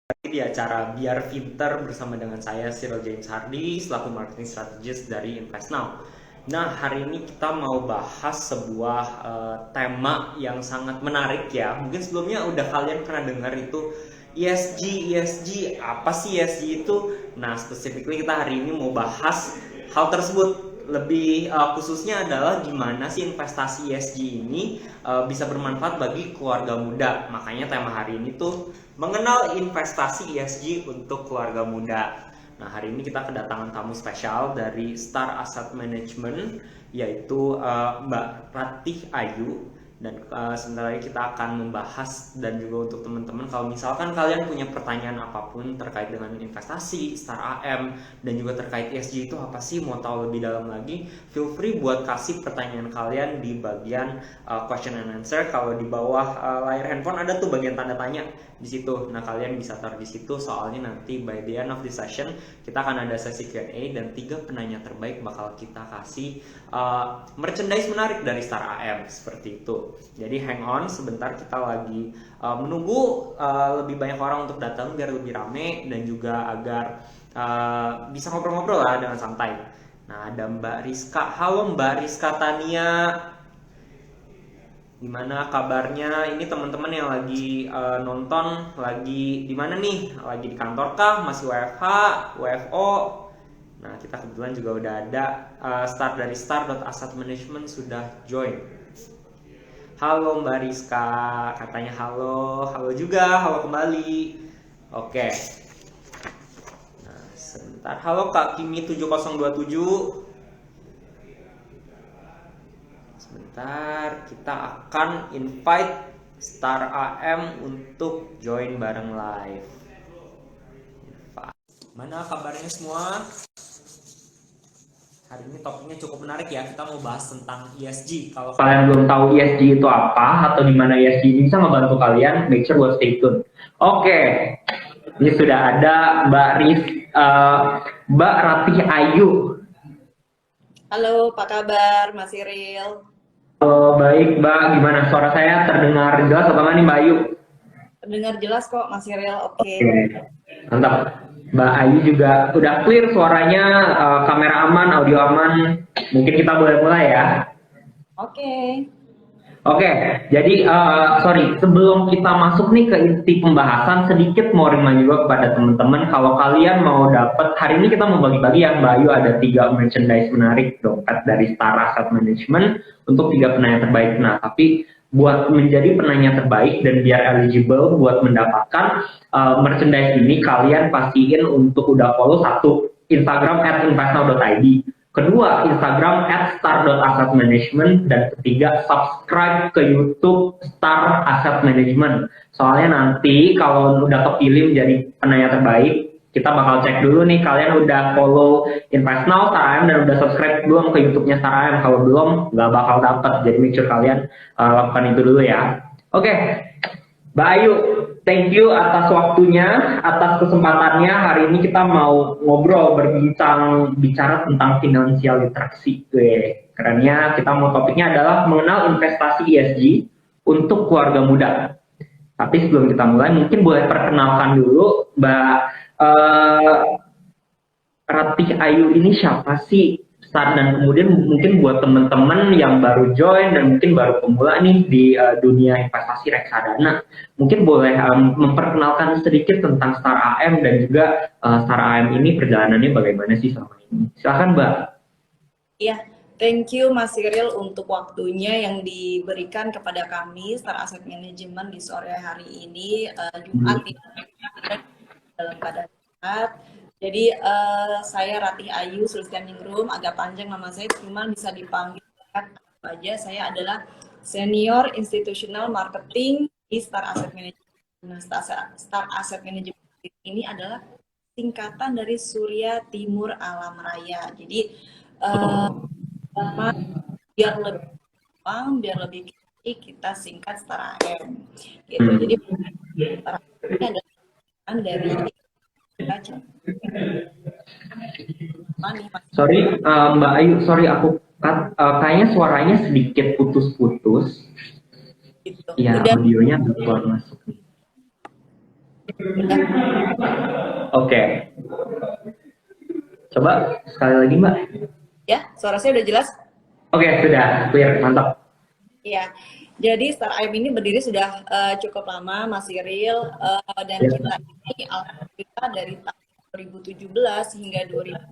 di acara Biar Pinter bersama dengan saya Cyril James Hardy selaku marketing strategist dari InvestNow. Nah, hari ini kita mau bahas sebuah tema yang sangat menarik ya. Mungkin sebelumnya udah kalian pernah dengar itu ESG, apa sih ESG itu? Nah, specifically kita hari ini mau bahas hal tersebut. Lebih khususnya adalah gimana sih investasi ESG ini bisa bermanfaat bagi keluarga muda. Makanya tema hari ini tuh mengenal investasi ESG untuk keluarga muda. Nah, hari ini kita kedatangan tamu spesial dari Star Asset Management, yaitu Mbak Ratih Ayu. Dan sebentar lagi kita akan membahas, dan juga untuk teman-teman kalau misalkan kalian punya pertanyaan apapun terkait dengan investasi, Star AM, dan juga terkait ESG itu apa sih, mau tahu lebih dalam lagi, feel free buat kasih pertanyaan kalian di bagian question and answer. Kalau di bawah layar handphone ada tuh bagian tanda tanya di situ. Nah, kalian bisa taruh di situ, soalnya nanti by the end of the session kita akan ada sesi Q&A dan 3 penanya terbaik bakal kita kasih merchandise menarik dari Star AM seperti itu. Jadi hang on sebentar, kita lagi menunggu lebih banyak orang untuk datang biar lebih rame dan juga agar bisa ngobrol-ngobrol lah dengan santai. Nah, ada Mbak Rizka. Halo Mbak Rizka Tania. Gimana kabarnya? Ini teman-teman yang lagi nonton lagi di mana nih? Lagi di kantor kah? Masih WFH, WFO? Nah, kita kebetulan juga udah ada start dari Star.Asset Management sudah join. Halo Mbak Rizka, katanya halo, halo juga, halo kembali. Oke. Nah, sebentar. Halo Kak Kimi 7027. Sebentar, kita akan invite Star AM untuk join bareng live. Mana kabarnya semua? Hari ini topiknya cukup menarik ya, kita mau bahas tentang ESG. Kalau kalian belum tahu ESG itu apa atau di mana ESG ini bisa membantu kalian, make sure buat stay tune. Oke, ini sudah ada Mbak Ratih Ayu. Halo, apa kabar Mas Iril? Halo, baik Mbak, gimana suara saya terdengar jelas apa nih Mbak Ayu? Terdengar jelas kok Mas Iril, oke. Mantap. Mbak Ayu juga udah clear suaranya, kamera aman, audio aman. Mungkin kita boleh mulai ya. Oke. Oke, jadi sorry, sebelum kita masuk nih ke inti pembahasan, sedikit mau remind juga kepada teman-teman, kalau kalian mau dapat, hari ini kita mau bagi-bagi ya Mbak Ayu, ada 3 merchandise menarik dompet dari Star Asset Management untuk 3 penanya terbaik. Nah, tapi buat menjadi penanya terbaik dan biar eligible buat mendapatkan merchandise ini, kalian pastiin untuk udah follow satu Instagram @investnow.id, kedua Instagram @star.assetmanagement, dan ketiga subscribe ke YouTube Star Asset Management. Soalnya nanti kalau udah kepilih menjadi penanya terbaik, kita bakal cek dulu nih kalian udah follow InvestNow, Star AM, dan udah subscribe belum ke YouTube-nya Star AM. Kalau belum, nggak bakal dapat. Jadi make sure kalian lakukan itu dulu ya. Oke, Mbak Ayu, thank you atas waktunya, atas kesempatannya. Hari ini kita mau ngobrol, bicara tentang financial literacy. Kerennya kita mau topiknya adalah mengenal investasi ESG untuk keluarga muda. Tapi sebelum kita mulai, mungkin boleh perkenalkan dulu Mbak Ratih Ayu ini siapa sih? Dan kemudian mungkin buat teman-teman yang baru join dan mungkin baru pemula nih di dunia investasi reksadana, mungkin boleh memperkenalkan sedikit tentang Star AM dan juga Star AM ini perjalanannya bagaimana sih selama ini. Silakan Mbak. Iya, thank you Mas Iril untuk waktunya yang diberikan kepada kami Star Asset Management di sore hari ini, Jumat dalam keadaan sehat. Jadi saya Ratih Ayu Sulistianingrum, agak panjang nama saya, cuma bisa dipanggil aja. Saya adalah Senior Institutional Marketing di Star Asset Management. Nah, Star Asset Management ini adalah singkatan dari Surya Timur Alam Raya. Jadi biar lebih gampang, biar lebih kita singkat Star AM. Gitu. Jadi Star AM ini adalah dari Sorry Mbak Ayu, sorry aku kayaknya suaranya sedikit putus-putus. Iya, audionya keluar masuk. Ya, Oke, coba sekali lagi Mbak. ya, suara saya udah jelas? Oke, sudah clear, mantap. Iya, jadi Startup ini berdiri sudah cukup lama, Mas Iril, dan Ya. kita ini alhamdulillah dari tahun 2017 hingga 2000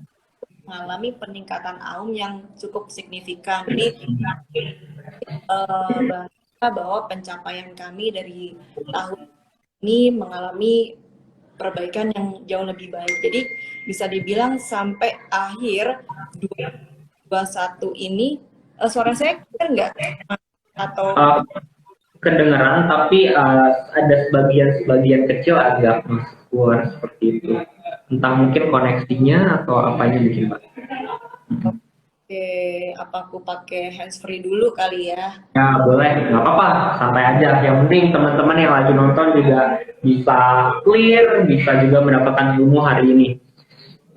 mengalami peningkatan AUM yang cukup signifikan. Jadi bangga bahwa pencapaian kami dari tahun ini mengalami perbaikan yang jauh lebih baik. Jadi bisa dibilang sampai akhir 2021 ini, suara saya clear nggak? Atau Uh, Kedengeran, tapi ada sebagian kecil agak masuk keluar seperti itu. Entah mungkin koneksinya atau apanya mungkin Pak. oke, apa aku pakai handsfree dulu kali ya? Ya boleh, nggak apa-apa, santai aja. Yang penting teman-teman yang lagi nonton juga bisa clear, bisa juga mendapatkan ilmu hari ini.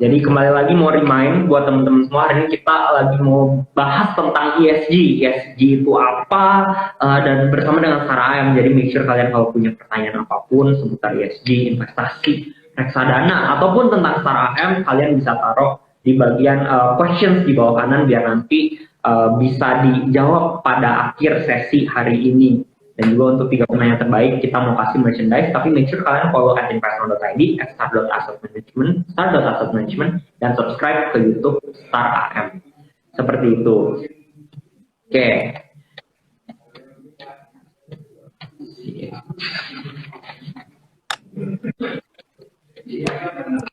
Jadi kembali lagi mau remind buat teman-teman semua, hari ini kita lagi mau bahas tentang ESG. ESG itu apa, dan bersama dengan Sarah AM. Jadi make sure kalian kalau punya pertanyaan apapun seputar ESG, investasi, reksadana, ataupun tentang Sarah AM, kalian bisa taruh di bagian questions di bawah kanan biar nanti bisa dijawab pada akhir sesi hari ini. Dan juga untuk 3 penanya terbaik, kita mau kasih merchandise, tapi make sure kalian follow at investment.id, at star.assetmanagement, dan subscribe ke YouTube Star AM. Seperti itu. Oke.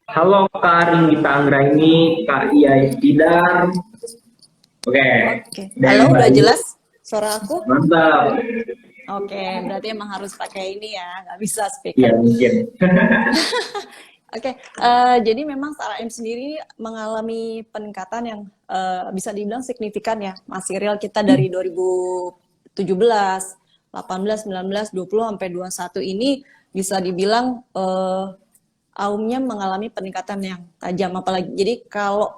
Halo Kak Ringgita Anggraini, Kak Iya Istidar. Oke. Halo, udah jelas suara aku? Mantap. Oke, berarti emang harus pakai ini ya, nggak bisa speaker. Iya mungkin. Oke, jadi memang Sarah M sendiri mengalami peningkatan yang bisa dibilang signifikan ya, Mas Iril. Kita dari 2017, 18, 19, 20 sampai 21 ini bisa dibilang AUM-nya mengalami peningkatan yang tajam. Apalagi, jadi kalau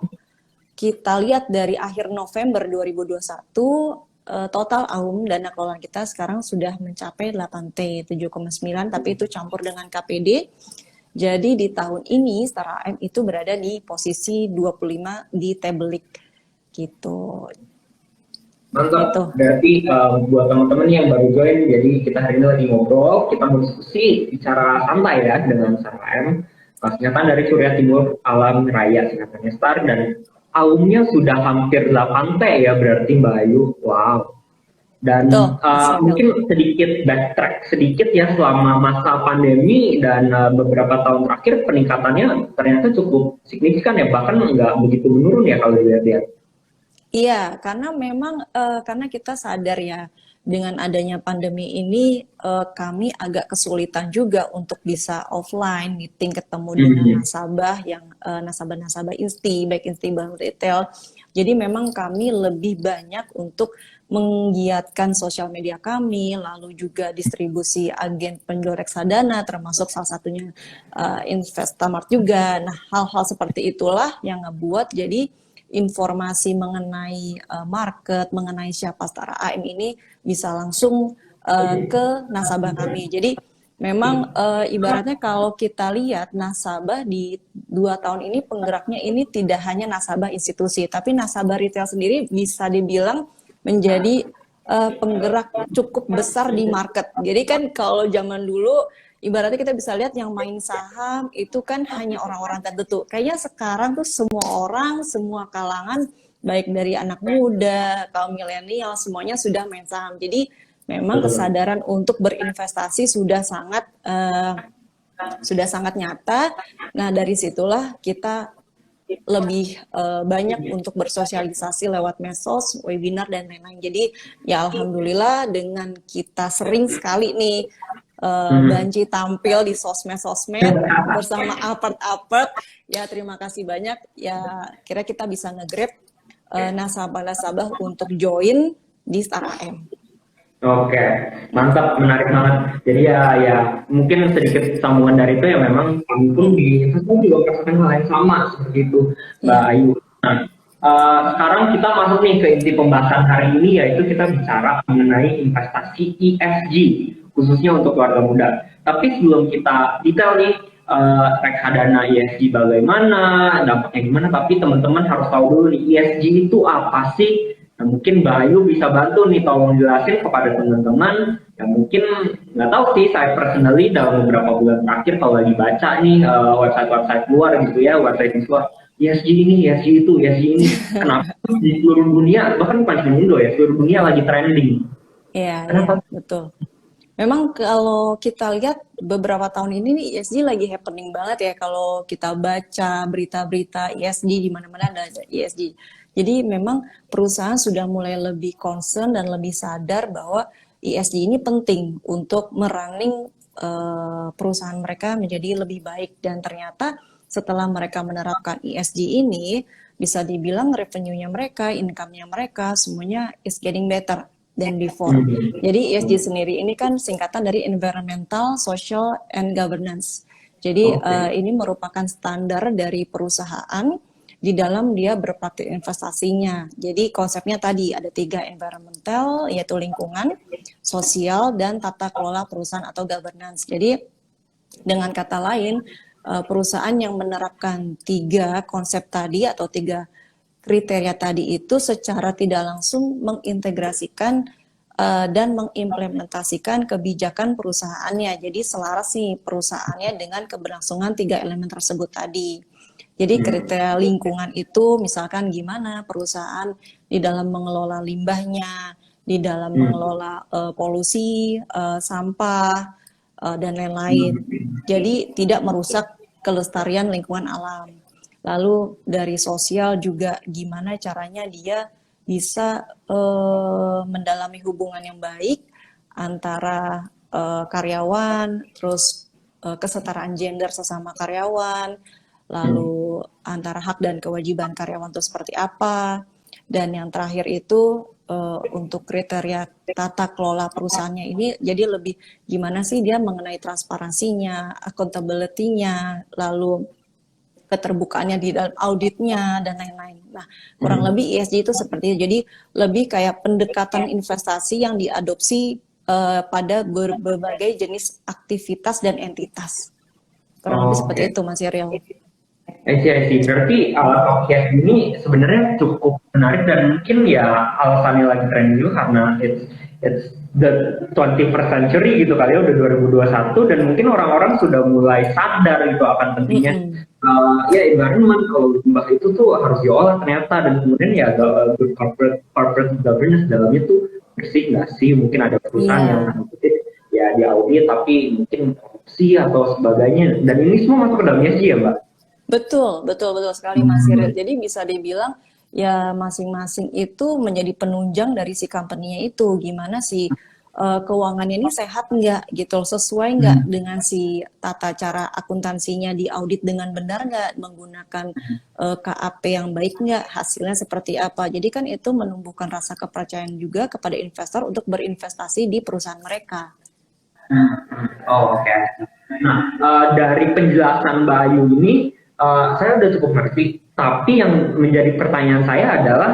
kita lihat dari akhir November 2021, total AUM dana kelolaan kita sekarang sudah mencapai 8T 7,9, tapi itu campur dengan KPD. Jadi di tahun ini Star AM itu berada di posisi 25 di Tablelik gitu. Mantap. Gitu. Berarti buat teman-teman yang baru join, jadi kita hari ini lagi ngobrol, kita mau diskusi bicara santai ya dengan Star AM. Singkatan dari Surya Timur Alam Raya, singkatannya Star, dan AUM-nya sudah hampir 8T ya berarti Mbak Ayu. Wow. Dan mungkin sedikit backtrack sedikit ya, selama masa pandemi dan beberapa tahun terakhir peningkatannya ternyata cukup signifikan ya, bahkan nggak begitu menurun ya kalau dilihat-lihat. Iya, karena memang karena kita sadar ya dengan adanya pandemi ini kami agak kesulitan juga untuk bisa offline meeting ketemu dengan nasabah yang nasabah-nasabah insti, baik insti bank retail. Jadi memang kami lebih banyak untuk menggiatkan sosial media kami, lalu juga distribusi agen penjual reksadana, termasuk salah satunya Investamart juga. Nah, hal-hal seperti itulah yang ngebuat jadi informasi mengenai market, mengenai siapa Star AM ini bisa langsung ke nasabah kami. Jadi memang ibaratnya kalau kita lihat nasabah di 2 tahun ini penggeraknya ini tidak hanya nasabah institusi, tapi nasabah retail sendiri bisa dibilang menjadi penggerak cukup besar di market. Jadi kan kalau zaman dulu ibaratnya kita bisa lihat yang main saham itu kan hanya orang-orang tertentu. Kayaknya sekarang tuh semua orang, semua kalangan, baik dari anak muda, kaum milenial, semuanya sudah main saham. Jadi memang kesadaran untuk berinvestasi sudah sangat nyata. Nah dari situlah kita lebih banyak untuk bersosialisasi lewat medsos, webinar dan lain-lain. Jadi ya alhamdulillah dengan kita sering sekali nih Banci tampil di sosmed bersama apart, ya terima kasih banyak ya, kira kita bisa nge-grab nasabah-nasabah untuk join di Star AM. Oke, mantap, menarik banget. Jadi ya mungkin sedikit sambungan dari itu ya, memang kami pun di investasi juga merasakan hal yang sama seperti itu, Mbak Ayu. Nah, sekarang kita masuk nih ke inti pembahasan hari ini, yaitu kita bicara mengenai investasi ESG, khususnya untuk keluarga muda. Tapi sebelum kita detail nih reksadana ESG bagaimana, dampaknya gimana, tapi teman-teman harus tahu dulu nih ESG itu apa sih? Nah, mungkin Bayu bisa bantu nih, tolong jelasin kepada teman-teman yang mungkin nggak tahu sih. Saya personally dalam beberapa bulan terakhir kalau lagi baca nih website-website luar gitu ya, website di luar, ESG ini, ESG itu, ESG ini, kenapa di seluruh dunia, bahkan bukan di Indo ya, seluruh dunia lagi trending. Iya, iya, Kenapa? betul. Memang kalau kita lihat beberapa tahun ini nih ESG lagi happening banget ya, kalau kita baca berita-berita ESG di mana-mana ada ESG. Jadi memang perusahaan sudah mulai lebih concern dan lebih sadar bahwa ESG ini penting untuk merunning perusahaan mereka menjadi lebih baik, dan ternyata setelah mereka menerapkan ESG ini bisa dibilang revenue-nya mereka, income-nya mereka semuanya is getting better than before. Jadi ESG sendiri ini kan singkatan dari Environmental, Social, and Governance. Jadi ini merupakan standar dari perusahaan di dalam dia berpraktik investasinya. Jadi konsepnya tadi ada 3, environmental yaitu lingkungan, sosial, dan tata kelola perusahaan atau governance. Jadi dengan kata lain, perusahaan yang menerapkan 3 konsep tadi atau 3 kriteria tadi itu secara tidak langsung mengintegrasikan dan mengimplementasikan kebijakan perusahaannya. Jadi selaras nih perusahaannya dengan keberlangsungan 3 elemen tersebut tadi. Jadi kriteria lingkungan itu misalkan gimana perusahaan di dalam mengelola limbahnya, di dalam mengelola polusi, sampah, dan lain-lain. Jadi tidak merusak kelestarian lingkungan alam. Lalu dari sosial juga gimana caranya dia bisa mendalami hubungan yang baik antara karyawan, terus kesetaraan gender sesama karyawan, lalu antara hak dan kewajiban karyawan itu seperti apa, dan yang terakhir itu untuk kriteria tata kelola perusahaannya ini jadi lebih gimana sih dia mengenai transparansinya, accountability-nya, lalu keterbukaannya di dalam auditnya dan lain-lain. Nah, kurang lebih ESG itu seperti itu. Jadi lebih kayak pendekatan investasi yang diadopsi pada berbagai jenis aktivitas dan entitas. Kurang lebih seperti itu, Mas Yariel. I see. Berarti podcast ini sebenarnya cukup menarik dan mungkin ya alasannya lagi trending juga karena it's the 21st century gitu kali ya, udah 2021 dan mungkin orang-orang sudah mulai sadar gitu akan pentingnya ya environment, kalau limbah itu tuh harus diolah ternyata, dan kemudian ya good corporate governance dalamnya tuh bersih nggak sih, mungkin ada perusahaan yang ya diaudit tapi mungkin korupsi atau sebagainya, dan ini semua masuk ke dalam ESG ya Mbak? Betul sekali Mas Cyril. Jadi bisa dibilang ya masing-masing itu menjadi penunjang dari si company-nya itu. Gimana sih keuangannya ini sehat nggak gitu, sesuai nggak dengan si tata cara akuntansinya, diaudit dengan benar nggak, menggunakan KAP yang baik nggak, hasilnya seperti apa. Jadi kan itu menumbuhkan rasa kepercayaan juga kepada investor untuk berinvestasi di perusahaan mereka. Oke. Nah, dari penjelasan Bayu ini saya udah cukup ngerti, tapi yang menjadi pertanyaan saya adalah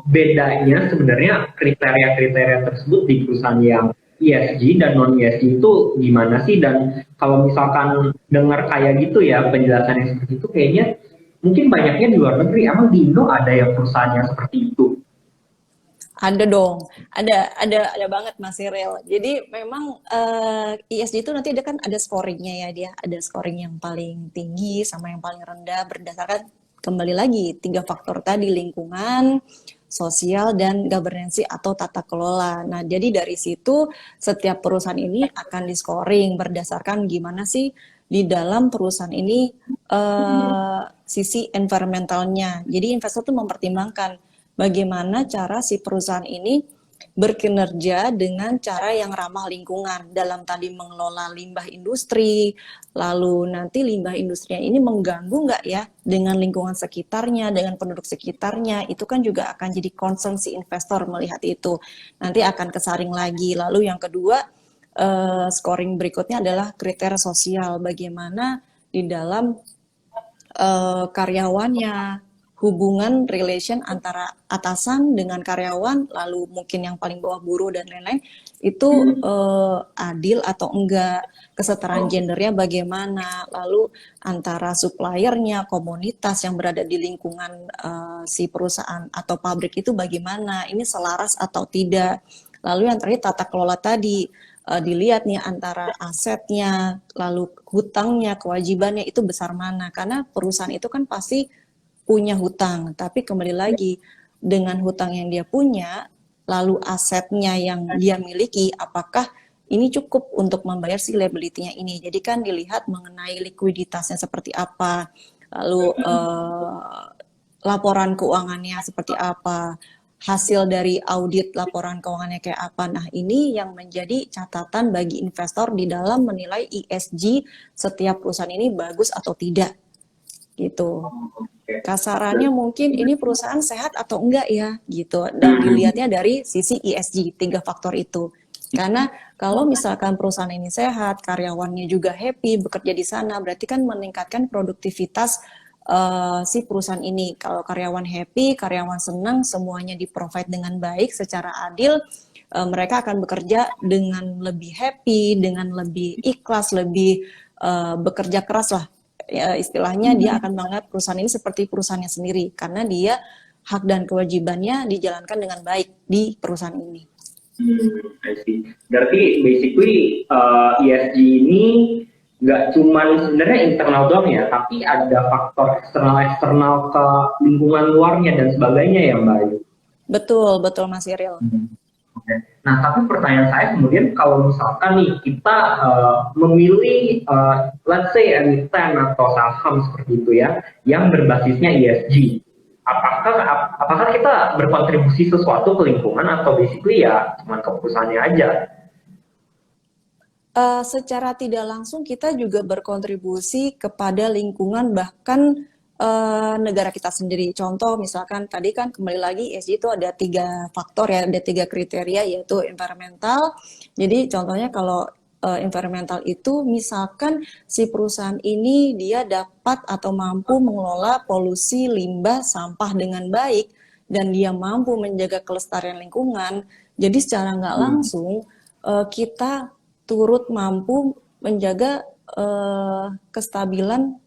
bedanya sebenarnya kriteria-kriteria tersebut di perusahaan yang ESG dan non ESG itu gimana sih? Dan kalau misalkan dengar kayak gitu ya penjelasan yang seperti itu, kayaknya mungkin banyaknya di luar negeri. Emang di Indo ada yang perusahaan yang seperti itu? Ada dong, ada banget Mas Cyril. Jadi memang ESG itu nanti ada kan ada scoringnya ya, dia ada scoring yang paling tinggi sama yang paling rendah berdasarkan kembali lagi 3 faktor tadi, lingkungan, sosial, dan governance atau tata kelola. Nah jadi dari situ setiap perusahaan ini akan di scoring berdasarkan gimana sih di dalam perusahaan ini sisi environmentalnya. Jadi investor tuh mempertimbangkan bagaimana cara si perusahaan ini berkinerja dengan cara yang ramah lingkungan dalam tadi mengelola limbah industri, lalu nanti limbah industrinya ini mengganggu nggak ya dengan lingkungan sekitarnya, dengan penduduk sekitarnya, itu kan juga akan jadi concern si investor melihat itu. Nanti akan kesaring lagi. Lalu yang kedua, scoring berikutnya adalah kriteria sosial, bagaimana di dalam karyawannya, hubungan relation antara atasan dengan karyawan, lalu mungkin yang paling bawah buruh dan lain-lain, itu adil atau enggak, kesetaraan gendernya bagaimana, lalu antara suppliernya, komunitas yang berada di lingkungan si perusahaan atau pabrik itu bagaimana, ini selaras atau tidak. Lalu yang terakhir tata kelola tadi, dilihat nih antara asetnya, lalu hutangnya, kewajibannya itu besar mana. Karena perusahaan itu kan pasti punya hutang, tapi kembali lagi dengan hutang yang dia punya, lalu asetnya yang dia miliki, apakah ini cukup untuk membayar si liability-nya ini. Jadi kan dilihat mengenai likuiditasnya seperti apa, lalu laporan keuangannya seperti apa, hasil dari audit laporan keuangannya kayak apa. Nah, ini yang menjadi catatan bagi investor di dalam menilai ESG setiap perusahaan ini bagus atau tidak. Gitu. Kasarannya mungkin ini perusahaan sehat atau enggak ya, gitu. Dan dilihatnya dari sisi ESG, 3 faktor itu. Karena kalau misalkan perusahaan ini sehat, karyawannya juga happy bekerja di sana, berarti kan meningkatkan produktivitas si perusahaan ini. Kalau karyawan happy, karyawan senang, semuanya di-provide dengan baik, secara adil, mereka akan bekerja dengan lebih happy, dengan lebih ikhlas, lebih bekerja keras lah. Ya, istilahnya dia akan menganggap perusahaan ini seperti perusahaannya sendiri, karena dia hak dan kewajibannya dijalankan dengan baik di perusahaan ini. I see. Berarti basically ESG ini nggak cuma sebenarnya internal doang ya, tapi ada faktor eksternal ke lingkungan luarnya dan sebagainya ya Mbak Ayu. Betul, betul Mas Iril. Okay. Nah, tapi pertanyaan saya kemudian kalau misalkan nih kita memilih let's say emiten atau saham seperti itu ya, yang berbasisnya ESG, apakah kita berkontribusi sesuatu ke lingkungan atau basically ya cuma ke perusahaannya aja? Secara tidak langsung kita juga berkontribusi kepada lingkungan, bahkan negara kita sendiri. Contoh misalkan tadi kan kembali lagi ESG itu ada 3 faktor ya, ada 3 kriteria, yaitu environmental. Jadi contohnya kalau environmental itu misalkan si perusahaan ini dia dapat atau mampu mengelola polusi limbah sampah dengan baik dan dia mampu menjaga kelestarian lingkungan. Jadi secara nggak langsung kita turut mampu menjaga kestabilan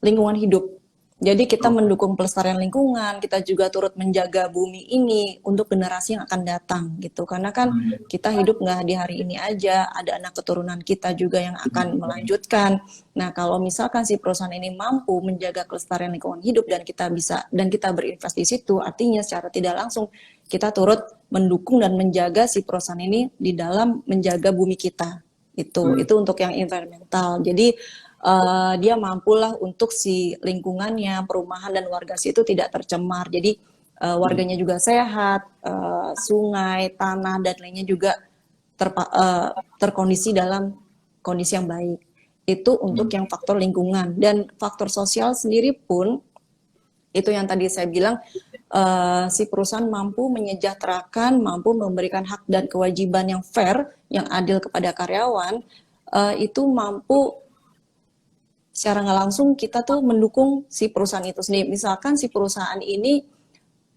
lingkungan hidup. Jadi kita mendukung pelestarian lingkungan, kita juga turut menjaga bumi ini untuk generasi yang akan datang gitu. Karena kan kita hidup nggak di hari ini aja, ada anak keturunan kita juga yang akan melanjutkan. Nah, kalau misalkan si perusahaan ini mampu menjaga kelestarian lingkungan hidup dan kita berinvestasi di situ, artinya secara tidak langsung kita turut mendukung dan menjaga si perusahaan ini di dalam menjaga bumi kita. Itu untuk yang environmental. Jadi dia mampulah untuk si lingkungannya, perumahan dan warga situ tidak tercemar. Jadi warganya juga sehat, sungai, tanah dan lainnya juga terkondisi dalam kondisi yang baik. Itu untuk yang faktor lingkungan. Dan faktor sosial sendiri pun itu yang tadi saya bilang, si perusahaan mampu menyejahterakan, mampu memberikan hak dan kewajiban yang fair, yang adil kepada karyawan, itu mampu secara nggak langsung kita tuh mendukung si perusahaan itu sendiri. Misalkan si perusahaan ini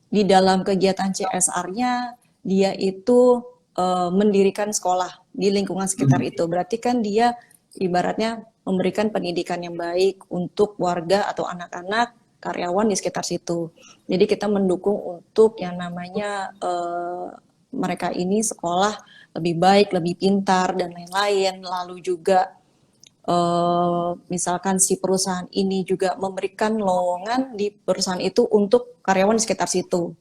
di dalam kegiatan CSR-nya dia itu mendirikan sekolah di lingkungan sekitar itu. Berarti kan dia ibaratnya memberikan pendidikan yang baik untuk warga atau anak-anak karyawan di sekitar situ. Jadi kita mendukung untuk yang namanya mereka ini sekolah lebih baik, lebih pintar dan lain-lain. Lalu juga misalkan si perusahaan ini juga memberikan lowongan di perusahaan itu untuk karyawan di sekitar situ.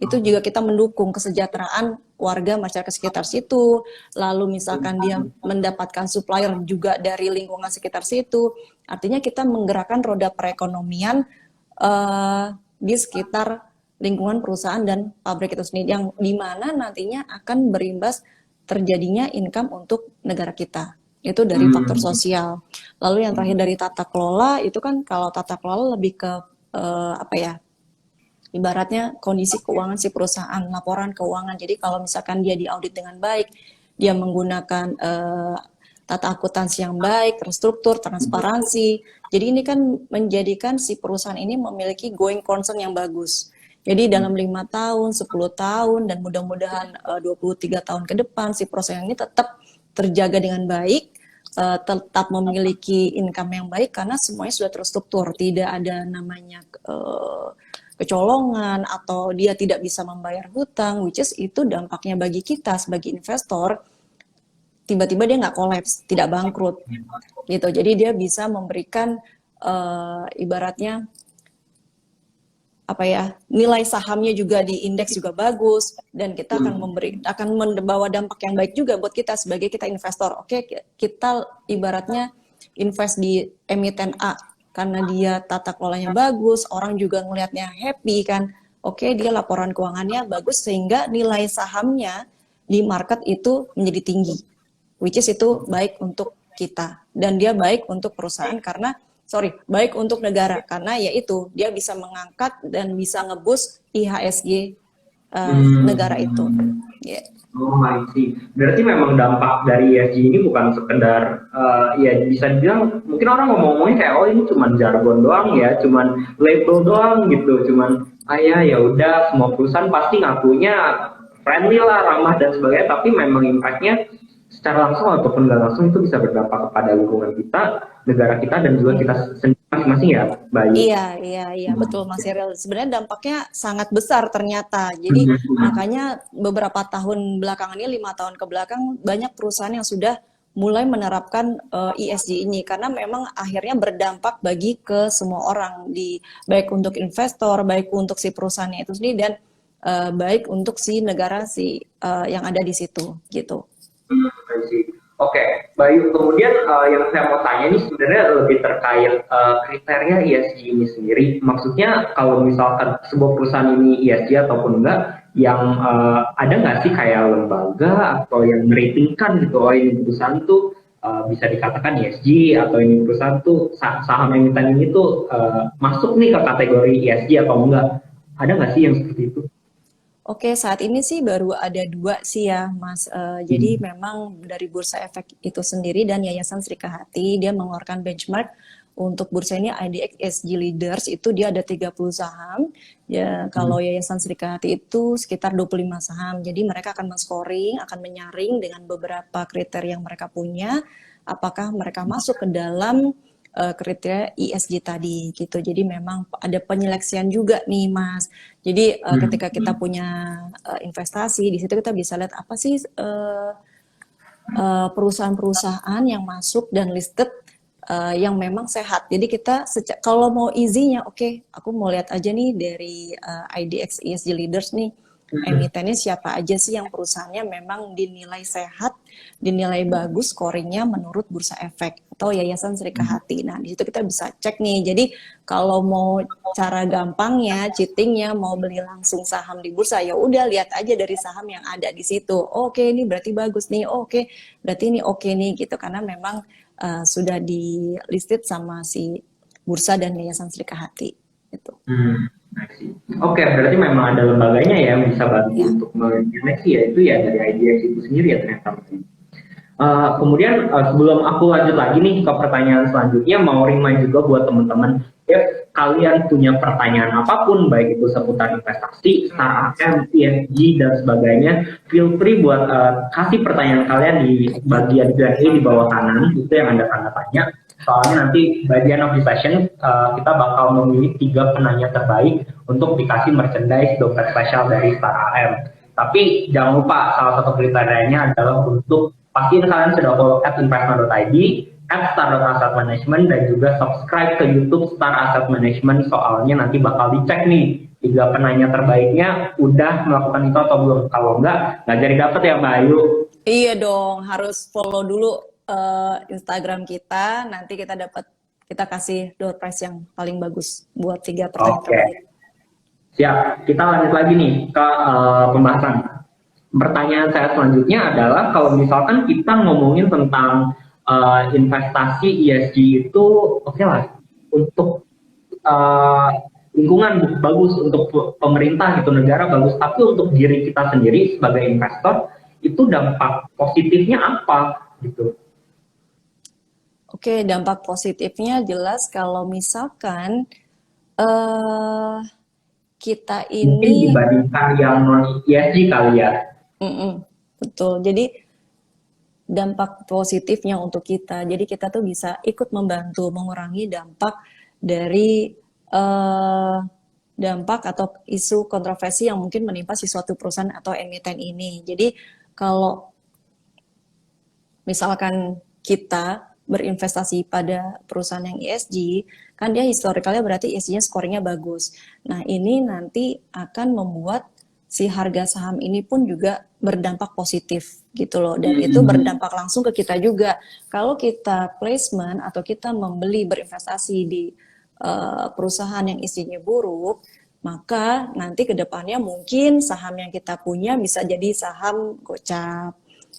Itu juga kita mendukung kesejahteraan warga masyarakat sekitar situ. Lalu misalkan dia mendapatkan supplier juga dari lingkungan sekitar situ. Artinya kita menggerakkan roda perekonomian di sekitar lingkungan perusahaan dan pabrik itu sendiri, yang dimana nantinya akan berimbas terjadinya income untuk negara kita. Itu dari faktor sosial. Lalu yang terakhir dari tata kelola, itu kan kalau tata kelola lebih ke ibaratnya kondisi keuangan si perusahaan, laporan keuangan. Jadi kalau misalkan dia diaudit dengan baik, dia menggunakan tata akuntansi yang baik, terstruktur, transparansi. Jadi ini kan menjadikan si perusahaan ini memiliki going concern yang bagus. Jadi dalam 5 tahun, 10 tahun, dan mudah-mudahan 23 tahun ke depan si perusahaan ini tetap terjaga dengan baik, tetap memiliki income yang baik karena semuanya sudah terstruktur, tidak ada namanya kecolongan atau dia tidak bisa membayar hutang, which is itu dampaknya bagi kita sebagai investor, tiba-tiba dia nggak kolaps, tidak bangkrut, gitu. Jadi dia bisa memberikan ibaratnya apa ya, nilai sahamnya juga di indeks juga bagus, dan kita akan membawa dampak yang baik juga buat kita sebagai kita investor. Oke, kita ibaratnya invest di emiten A karena dia tata kelolanya bagus, orang juga ngelihatnya happy kan. Oke, dia laporan keuangannya bagus sehingga nilai sahamnya di market itu menjadi tinggi, which is itu baik untuk kita, dan dia baik untuk perusahaan karena baik untuk negara karena yaitu dia bisa mengangkat dan bisa ngeboost IHSG negara itu. Yeah. Oh, I see. Berarti memang dampak dari ESG ini bukan sekedar ya bisa dibilang mungkin orang ngomong-ngomongnya kayak oh ini cuma jargon doang ya, cuman label doang gitu, cuman ya udah semua perusahaan pasti ngakunya friendly lah, ramah dan sebagainya, tapi memang impact-nya secara langsung ataupun nggak langsung itu bisa berdampak kepada lingkungan kita, negara kita, dan juga kita sendiri masing-masing ya, Bayu. Iya, betul Mas Cyril. Sebenarnya dampaknya sangat besar ternyata. Jadi makanya beberapa tahun belakangan ini, 5 tahun ke belakang, banyak perusahaan yang sudah mulai menerapkan ESG ini karena memang akhirnya berdampak bagi ke semua orang, baik untuk investor, baik untuk si perusahaannya itu sendiri, dan baik untuk si negara yang ada di situ gitu. Oke, Bayu. Kemudian yang saya mau tanya ini sebenarnya lebih terkait kriteria ESG ini sendiri. Maksudnya kalau misalkan sebuah perusahaan ini ESG ataupun enggak, yang ada nggak sih kayak lembaga atau yang meratingkan gitu, oh ini perusahaan tuh bisa dikatakan ESG, atau ini perusahaan tuh saham emiten ini tuh masuk nih ke kategori ESG atau enggak? Ada nggak sih yang seperti itu? Oke, saat ini sih baru ada 2 sih ya, Mas. Jadi memang dari Bursa Efek itu sendiri dan Yayasan Srikahati, dia mengeluarkan benchmark untuk bursa ini IDX ESG Leaders, itu dia ada 30 saham. Ya, kalau Yayasan Srikahati itu sekitar 25 saham. Jadi mereka akan men-scoring, akan menyaring dengan beberapa kriteria yang mereka punya, apakah mereka masuk ke dalam kriteria ESG tadi gitu. Jadi memang ada penyeleksian juga nih Mas. Jadi ketika kita punya investasi, di situ kita bisa lihat apa sih perusahaan-perusahaan yang masuk dan listed yang memang sehat. Jadi kita kalau mau easy-nya, oke, aku mau lihat aja nih dari IDX ESG Leaders nih, emitennya siapa aja sih yang perusahaannya memang dinilai sehat, dinilai bagus scoringnya menurut Bursa Efek atau Yayasan Srikahati. Nah, di situ kita bisa cek nih. Jadi kalau mau cara gampangnya, cheatingnya, mau beli langsung saham di bursa, ya udah lihat aja dari saham yang ada di situ. Oke, ini berarti bagus nih. Oke, berarti ini oke nih gitu, karena memang sudah di listed sama si bursa dan Yayasan Srikahati gitu. Oke, berarti memang ada lembaganya ya yang bisa bantu untuk menyeleksi ya, itu ya dari IDX itu sendiri ya ternyata. Kemudian sebelum aku lanjut lagi nih ke pertanyaan selanjutnya, mau remind juga buat teman-teman, ya kalian punya pertanyaan apapun, baik itu seputar investasi, startup, ESG dan sebagainya, feel free buat kasih pertanyaan kalian di bagian Q&A di bawah kanan, itu yang Anda tanda tanya. Soalnya nanti bagian of the session kita bakal memilih 3 penanya terbaik untuk dikasih merchandise dompet spesial dari Star AM. Tapi jangan lupa salah satu kriterianya adalah untuk pastiin kalian sudah follow @investment.id, @star.asset-management, dan juga subscribe ke YouTube Star Asset Management. Soalnya nanti bakal dicek nih 3 penanya terbaiknya udah melakukan itu atau belum. Kalau nggak jadi dapet ya Mbak Ayu. Iya dong, harus follow dulu Instagram kita, nanti kita kasih door prize yang paling bagus buat 3 pertanyaan terbaik. Siap, kita lanjut lagi nih ke pembahasan. Pertanyaan saya selanjutnya adalah kalau misalkan kita ngomongin tentang investasi ESG itu oke lah untuk lingkungan bagus, untuk pemerintah gitu, negara bagus, tapi untuk diri kita sendiri sebagai investor itu dampak positifnya apa gitu? Oke, dampak positifnya jelas kalau misalkan eh kita Mungkin ini, dibandingkan yang non ESG kali ya. betul. Jadi dampak positifnya untuk kita. Jadi kita tuh bisa ikut membantu mengurangi dampak dari eh, dampak atau isu kontroversi yang mungkin menimpa si suatu perusahaan atau emiten ini. Jadi kalau misalkan kita berinvestasi pada perusahaan yang ESG, kan dia historicalnya berarti ESG-nya skornya bagus. Nah, ini nanti akan membuat si harga saham ini pun juga berdampak positif gitu loh. Dan itu berdampak langsung ke kita juga. Kalau kita placement atau kita membeli berinvestasi di perusahaan yang ESG-nya buruk, maka nanti ke depannya mungkin saham yang kita punya bisa jadi saham gocap,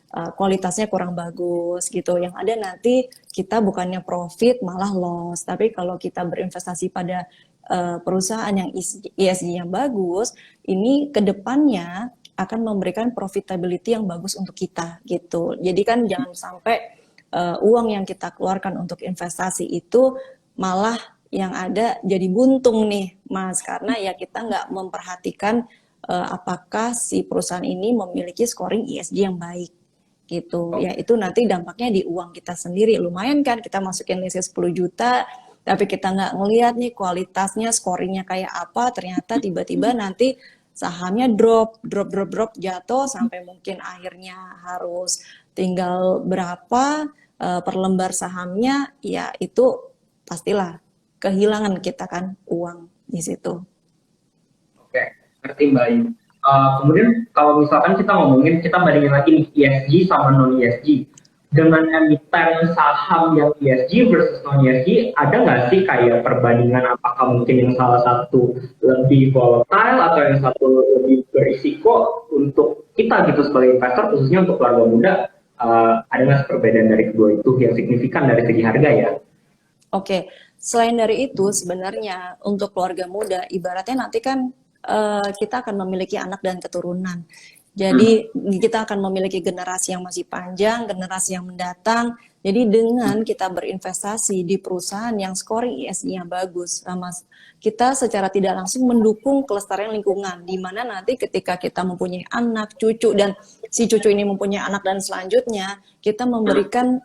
kualitasnya kurang bagus gitu. Yang ada nanti kita bukannya profit malah loss. Tapi kalau kita berinvestasi pada perusahaan yang ESG yang bagus, ini ke depannya akan memberikan profitability yang bagus untuk kita gitu. Jadi kan jangan sampai uang yang kita keluarkan untuk investasi itu malah yang ada jadi buntung nih, Mas, karena ya kita nggak memperhatikan apakah si perusahaan ini memiliki scoring ESG yang baik gitu. Ya itu nanti dampaknya di uang kita sendiri. Lumayan kan kita masukin listnya 10 juta, tapi kita nggak ngelihat nih kualitasnya, scoringnya kayak apa, ternyata tiba-tiba nanti sahamnya drop, jatuh sampai mungkin akhirnya harus tinggal berapa per lembar sahamnya, ya itu pastilah kehilangan kita kan uang di situ. Oke, ngerti Mbak Ayu. Kemudian kalau misalkan kita ngomongin, kita bandingin lagi nih ESG sama non ESG. Dengan emiten saham yang ESG versus non ESG, ada nggak sih kayak perbandingan apakah mungkin yang salah satu lebih volatile atau yang satu lebih berisiko untuk kita gitu sebagai investor, khususnya untuk keluarga muda, ada nggak perbedaan dari kedua itu yang signifikan dari segi harga ya? Oke, selain dari itu sebenarnya untuk keluarga muda, ibaratnya nanti kan kita akan memiliki anak dan keturunan. Jadi kita akan memiliki generasi yang masih panjang, generasi yang mendatang. Jadi dengan kita berinvestasi di perusahaan yang scoring ESG-nya bagus, kita secara tidak langsung mendukung kelestarian lingkungan, di mana nanti ketika kita mempunyai anak, cucu, dan si cucu ini mempunyai anak dan selanjutnya, kita memberikan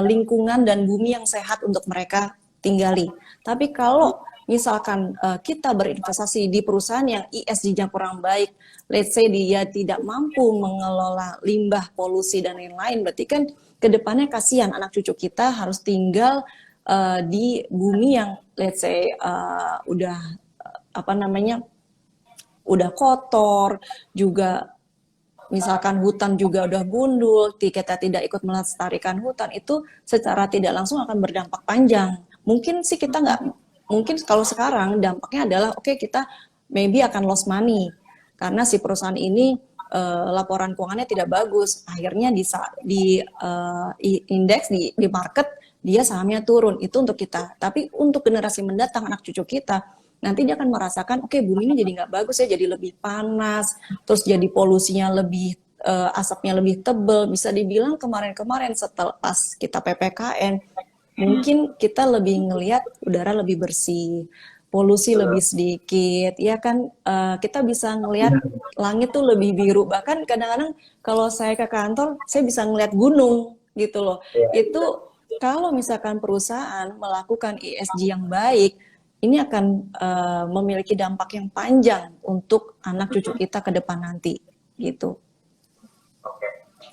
lingkungan dan bumi yang sehat untuk mereka tinggali. Tapi kalau misalkan kita berinvestasi di perusahaan yang ESG-nya kurang baik, let's say dia tidak mampu mengelola limbah, polusi, dan lain-lain, berarti kan ke depannya kasihan anak cucu kita harus tinggal di bumi yang let's say udah udah kotor, juga misalkan hutan juga udah gundul, kita tidak ikut melestarikan hutan, itu secara tidak langsung akan berdampak panjang. Mungkin sih kita nggak, mungkin kalau sekarang dampaknya adalah oke, kita maybe akan lost money karena si perusahaan ini laporan keuangannya tidak bagus, akhirnya di indeks di market dia sahamnya turun, itu untuk kita. Tapi untuk generasi mendatang, anak cucu kita, nanti dia akan merasakan oke, bumi ini jadi nggak bagus ya, jadi lebih panas, terus jadi polusinya lebih asapnya lebih tebal. Bisa dibilang kemarin-kemarin setelah pas kita PPKN, mungkin kita lebih ngelihat udara lebih bersih, polusi lebih sedikit, ya kan, kita bisa ngelihat langit tuh lebih biru. Bahkan kadang-kadang kalau saya ke kantor, saya bisa ngelihat gunung gitu loh. Itu kalau misalkan perusahaan melakukan ESG yang baik, ini akan memiliki dampak yang panjang untuk anak cucu kita ke depan nanti, gitu. Oke,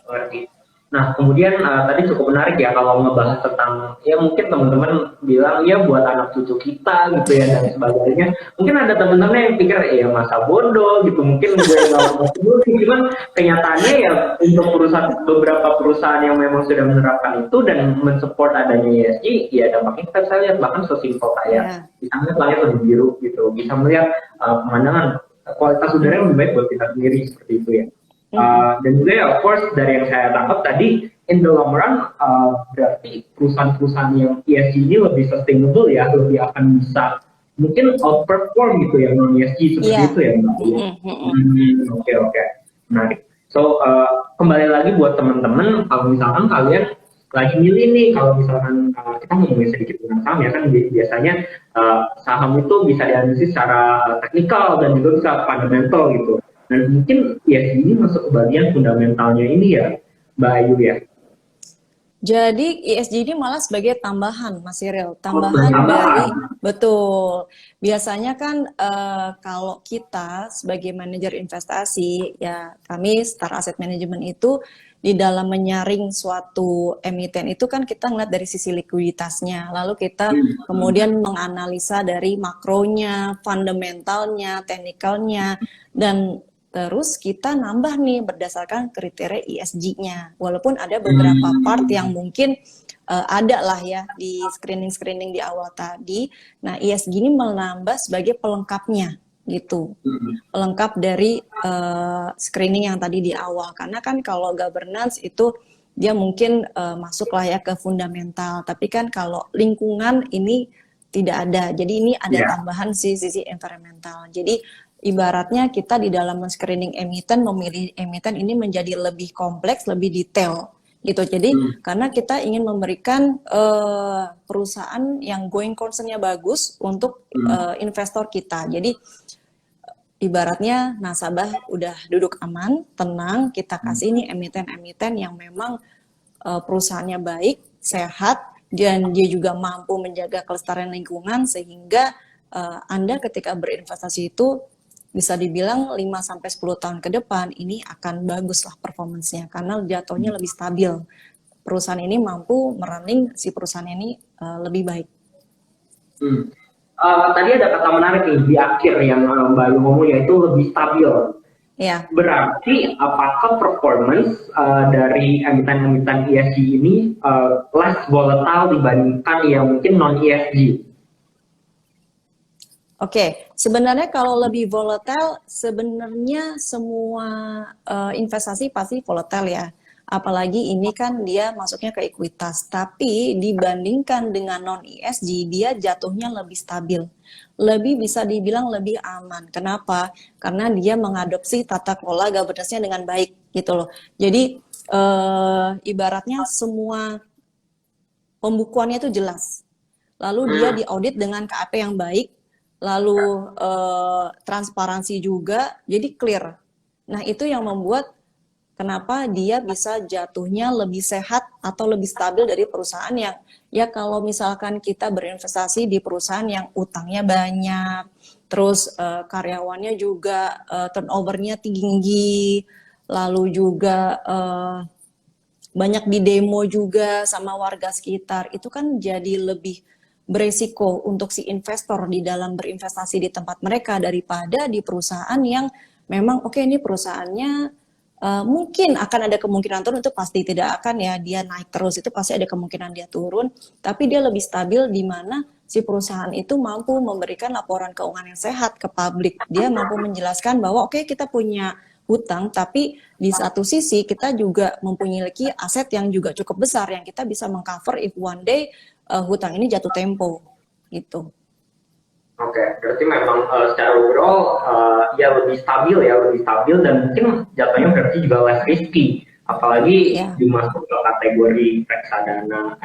ngerti. Nah, kemudian tadi cukup menarik ya kalau ngebahas tentang, ya mungkin teman-teman bilang ya buat anak cucu kita gitu ya dan sebagainya. Mungkin ada teman-teman yang pikir ya masa bodoh gitu, mungkin gue nggak mau dulu. Cuman kenyataannya ya untuk beberapa perusahaan yang memang sudah menerapkan itu dan mensupport adanya ESG, ya dampaknya kita bisa lihat bahkan sesimpel kayak bisa melihat langit lebih biru gitu, bisa melihat pemandangan kualitas udara yang lebih baik buat kita sendiri seperti itu ya. Dan juga ya, of course, dari yang saya tangkap tadi, in the long run, berarti perusahaan-perusahaan yang ESG ini lebih sustainable ya, lebih akan bisa mungkin outperform gitu ya, non-ESG seperti itu ya Mbak. Oke, menarik. So, kembali lagi buat teman-teman, kalau misalkan kalian lagi milih nih, kalau misalkan kita ngomongin sedikit tentang saham ya kan biasanya saham itu bisa dianalisis secara teknikal dan juga bisa fundamental gitu. Dan mungkin ya ini masuk ke bagian fundamentalnya ini ya, Mbak Ayu ya. Jadi ESG ini malah sebagai tambahan, Mas Cyril, Tambahan. tambahan dari betul. Biasanya kan kalau kita sebagai manajer investasi, ya kami Star Asset Management itu di dalam menyaring suatu emiten itu kan kita ngeliat dari sisi likuiditasnya, lalu kita kemudian menganalisa dari makronya, fundamentalnya, teknikalnya, dan terus kita nambah nih berdasarkan kriteria ESG-nya. Walaupun ada beberapa part yang mungkin ada lah ya di screening-screening di awal tadi. Nah, ESG ini menambah sebagai pelengkapnya gitu. Pelengkap dari screening yang tadi di awal. Karena kan kalau governance itu dia mungkin masuk lah ya ke fundamental. Tapi kan kalau lingkungan ini tidak ada. Jadi ini ada tambahan sisi environmental. Jadi ibaratnya kita di dalam screening emiten, memilih emiten ini menjadi lebih kompleks, lebih detail gitu. Jadi karena kita ingin memberikan perusahaan yang going concern-nya bagus untuk investor kita. Jadi ibaratnya nasabah udah duduk aman, tenang, kita kasih ini emiten-emiten yang memang perusahaannya baik, sehat, dan dia juga mampu menjaga kelestarian lingkungan sehingga Anda ketika berinvestasi itu bisa dibilang 5-10 tahun ke depan ini akan bagus lah performance-nya karena jatuhnya lebih stabil. Perusahaan ini mampu merunning si perusahaan ini lebih baik. Tadi ada kata menarik nih di akhir yang Mbak Ayu ngomong yaitu lebih stabil. Ya. Berarti apakah performance dari emiten-emiten ESG ini less volatile dibandingkan yang mungkin non ESG? Oke, sebenarnya kalau lebih volatile, sebenarnya semua investasi pasti volatile ya. Apalagi ini kan dia masuknya ke ekuitas. Tapi dibandingkan dengan non-ESG, dia jatuhnya lebih stabil. Lebih bisa dibilang lebih aman. Kenapa? Karena dia mengadopsi tata kelola governance-nya dengan baik gitu loh. Jadi ibaratnya semua pembukuannya itu jelas. Lalu dia diaudit dengan KAP yang baik. Lalu transparansi juga, jadi clear. Nah itu yang membuat kenapa dia bisa jatuhnya lebih sehat atau lebih stabil dari perusahaan yang ya kalau misalkan kita berinvestasi di perusahaan yang utangnya banyak, terus karyawannya juga turnovernya tinggi, lalu juga banyak di demo juga sama warga sekitar, itu kan jadi lebih beresiko untuk si investor di dalam berinvestasi di tempat mereka daripada di perusahaan yang memang oke, ini perusahaannya mungkin akan ada kemungkinan turun, itu pasti tidak akan ya dia naik terus, itu pasti ada kemungkinan dia turun, tapi dia lebih stabil di mana si perusahaan itu mampu memberikan laporan keuangan yang sehat ke publik, dia mampu menjelaskan bahwa oke, kita punya hutang, tapi di satu sisi kita juga memiliki aset yang juga cukup besar yang kita bisa mengcover if one day hutang ini jatuh tempo gitu. Oke, berarti memang secara overall ya lebih stabil dan mungkin jatuhnya berarti juga less risky, apalagi dimasuk ke kategori reksadana,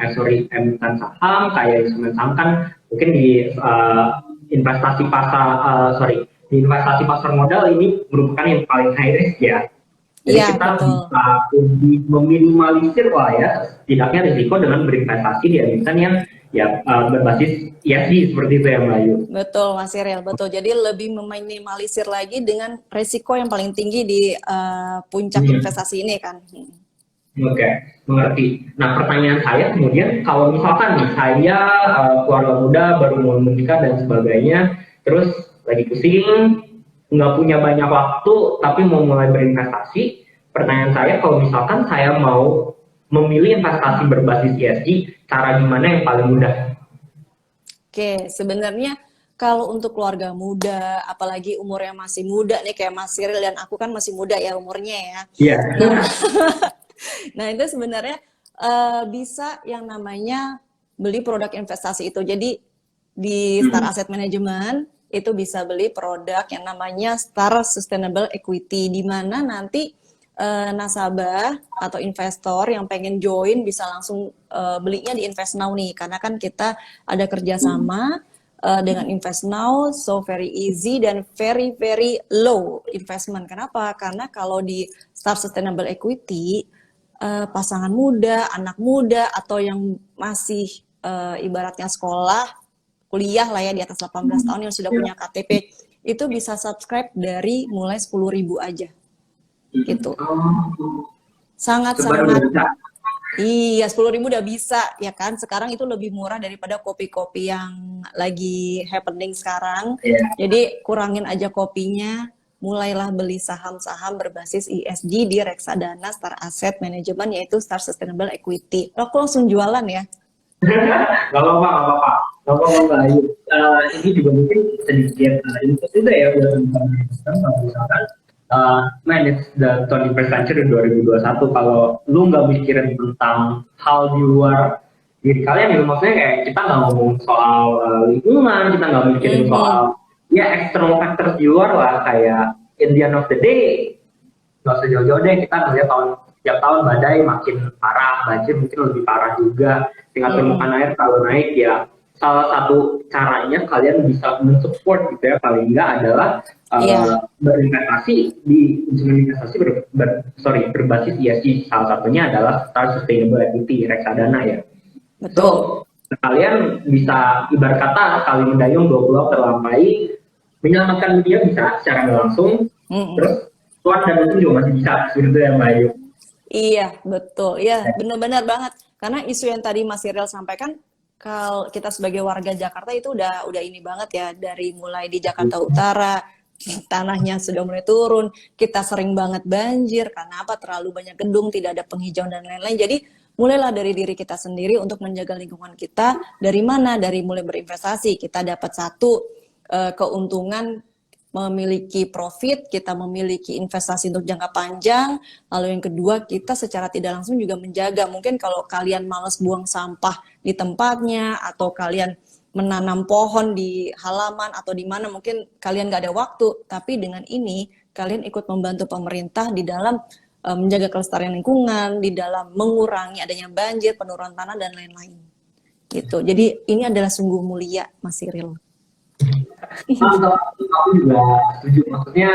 emiten saham kayak instrumen saham kan mungkin di investasi pasar modal ini merupakan yang paling high risk ya. Jadi kita bisa lebih meminimalisir lah ya setidaknya risiko dengan berinvestasi di emiten yang ya berbasis ESG seperti itu ya Mbak Ayu. Betul Mas Cyril, betul. Jadi lebih meminimalisir lagi dengan risiko yang paling tinggi di puncak investasi ini kan. Oke, mengerti. Nah pertanyaan saya kemudian kalau misalkan nih saya keluarga muda baru mau menikah dan sebagainya, terus lagi pusing, nggak punya banyak waktu tapi mau mulai berinvestasi, pertanyaan saya kalau misalkan saya mau memilih investasi berbasis ESG, cara gimana yang paling mudah? Oke, sebenarnya kalau untuk keluarga muda, apalagi umurnya masih muda nih kayak Mas Cyril dan aku kan masih muda ya umurnya ya. Iya. Nah itu sebenarnya bisa yang namanya beli produk investasi itu. Jadi di Star Asset Management itu bisa beli produk yang namanya Star Sustainable Equity, di mana nanti nasabah atau investor yang pengen join bisa langsung belinya di Invest Now nih, karena kan kita ada kerjasama dengan Invest Now, so very easy dan very very low investment. Kenapa? Karena kalau di Start Sustainable Equity, pasangan muda, anak muda, atau yang masih ibaratnya sekolah, kuliah lah ya di atas 18 tahun yang sudah punya KTP, itu bisa subscribe dari mulai 10.000 aja. Gitu. Sangat-sangat. Iya, 10.000 udah bisa ya kan. Sekarang itu lebih murah daripada kopi-kopi yang lagi happening sekarang. Jadi kurangin aja kopinya, mulailah beli saham-saham berbasis ESG di reksadana Star Asset Management, yaitu Star Sustainable Equity. Aku langsung jualan ya. Gak apa-apa. Ini juga mungkin sedikit input juga ya buat teman-teman. Misalkan, man, it's the 21st century 2021. Kalau lu nggak mikirin tentang hal di luar diri kalian, ya maksudnya kayak kita nggak ngomong soal lingkungan, kita nggak mikirin soal ya external factors di luar lah, kayak in the end of the day nggak usah jauh-jauh deh, kita ngeliat tiap tahun badai makin parah, banjir mungkin lebih parah juga, tingkat permukaan air kalau naik ya. Salah satu caranya kalian bisa mensupport gitu ya, paling enggak adalah berinvestasi di instrumen investasi berbasis ESG. Salah satunya adalah Star Sustainable Equity, reksadana ya. Betul. So, kalian bisa ibarat kata kali mendayung 2 pulau terlampai, menyelamatkan dunia bisa secara langsung, terus tuan dan itu juga masih bisa sebetulnya Mbak Ayu. Iya, betul. Iya, benar-benar banget. Karena isu yang tadi Mas Cyril sampaikan, kalau kita sebagai warga Jakarta itu udah ini banget ya, dari mulai di Jakarta Utara, tanahnya sudah mulai turun, kita sering banget banjir, karena apa? Terlalu banyak gedung, tidak ada penghijauan dan lain-lain. Jadi mulailah dari diri kita sendiri untuk menjaga lingkungan kita. Dari mana? Dari mulai berinvestasi. Kita dapat satu keuntungan, memiliki profit, kita memiliki investasi untuk jangka panjang. Lalu yang kedua, kita secara tidak langsung juga menjaga. Mungkin kalau kalian malas buang sampah di tempatnya, atau kalian menanam pohon di halaman atau di mana, mungkin kalian nggak ada waktu, tapi dengan ini kalian ikut membantu pemerintah di dalam menjaga kelestarian lingkungan, di dalam mengurangi adanya banjir, penurunan tanah dan lain-lain. Gitu. Jadi ini adalah sungguh mulia, Mas Cyril. Aku juga setuju, maksudnya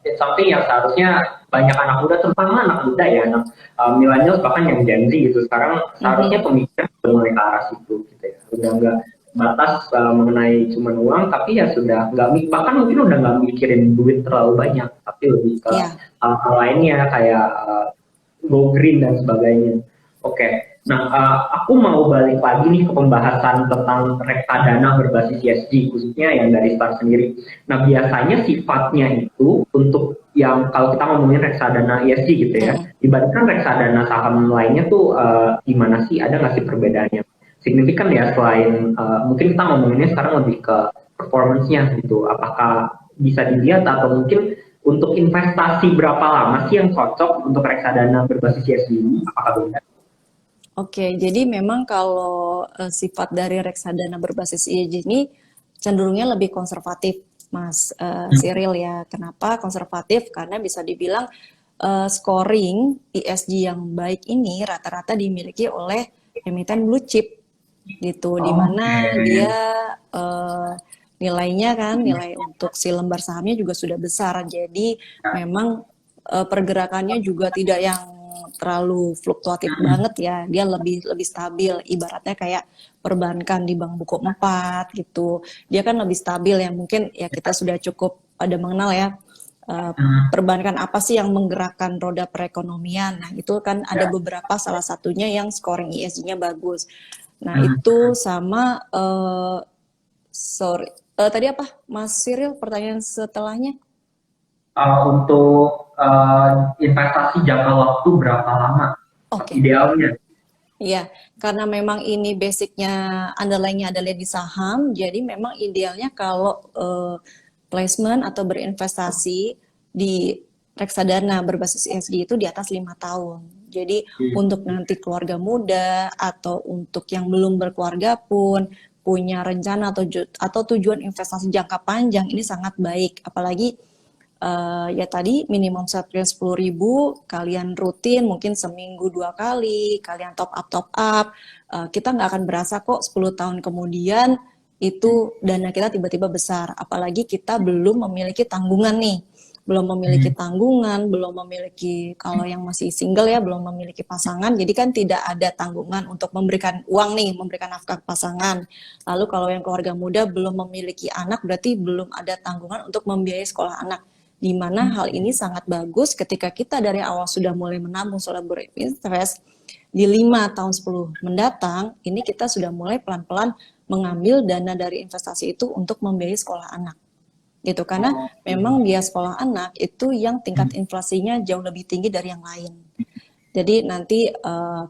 it's something yang seharusnya banyak anak muda, terutama anak muda ya, anak millennials bahkan yang Gen Z gitu, sekarang seharusnya pemikiran sudah mulai ke arah situ gitu ya, udah nggak batas mengenai cuma uang, tapi ya sudah nggak, bahkan mungkin udah nggak mikirin duit terlalu banyak, tapi lebih ke hal lainnya kayak go green dan sebagainya. Oke. Nah, aku mau balik lagi nih ke pembahasan tentang reksadana berbasis ESG, khususnya yang dari Star sendiri. Nah, biasanya sifatnya itu untuk yang kalau kita ngomongin reksadana ESG gitu ya, dibandingkan reksadana saham lainnya tuh gimana sih? Ada nggak sih perbedaannya? Signifikan ya, selain mungkin kita ngomonginnya sekarang lebih ke performance-nya gitu. Apakah bisa dilihat atau mungkin untuk investasi berapa lama sih yang cocok untuk reksadana berbasis ESG ini? Apakah beda? Oke, jadi memang kalau sifat dari reksadana berbasis ESG ini cenderungnya lebih konservatif, Mas Cyril ya. Kenapa konservatif? Karena bisa dibilang scoring ESG yang baik ini rata-rata dimiliki oleh emiten blue chip gitu, di mana dia nilainya kan, nilai untuk si lembar sahamnya juga sudah besar. Jadi memang pergerakannya juga tidak yang terlalu fluktuatif banget ya, dia lebih stabil, ibaratnya kayak perbankan di bank buku 4 gitu, dia kan lebih stabil ya. Mungkin ya kita sudah cukup ada mengenal ya perbankan apa sih yang menggerakkan roda perekonomian. Nah itu kan ada beberapa, salah satunya yang scoring ESG-nya bagus. Nah itu sama tadi apa Mas Cyril pertanyaan setelahnya? Untuk investasi jangka waktu berapa lama idealnya? Iya, karena memang ini basicnya underlying-nya adalah di saham, jadi memang idealnya kalau placement atau berinvestasi di reksadana berbasis ESG itu di atas 5 tahun. Jadi untuk nanti keluarga muda atau untuk yang belum berkeluarga pun punya rencana atau tujuan investasi jangka panjang, ini sangat baik. Apalagi ya tadi minimum saving 10.000, kalian rutin mungkin seminggu 2 kali, kalian top up, kita nggak akan berasa kok 10 tahun kemudian itu dana kita tiba-tiba besar. Apalagi kita belum memiliki tanggungan nih, belum memiliki tanggungan, belum memiliki, kalau yang masih single ya, belum memiliki pasangan, jadi kan tidak ada tanggungan untuk memberikan uang nih, memberikan nafkah pasangan. Lalu kalau yang keluarga muda belum memiliki anak, berarti belum ada tanggungan untuk membiayai sekolah anak. Di mana hal ini sangat bagus ketika kita dari awal sudah mulai menabung, sudah berinvest, di 5 tahun 10 mendatang, ini kita sudah mulai pelan-pelan mengambil dana dari investasi itu untuk membiayai sekolah anak. Gitu, karena memang biaya sekolah anak itu yang tingkat inflasinya jauh lebih tinggi dari yang lain. Jadi nanti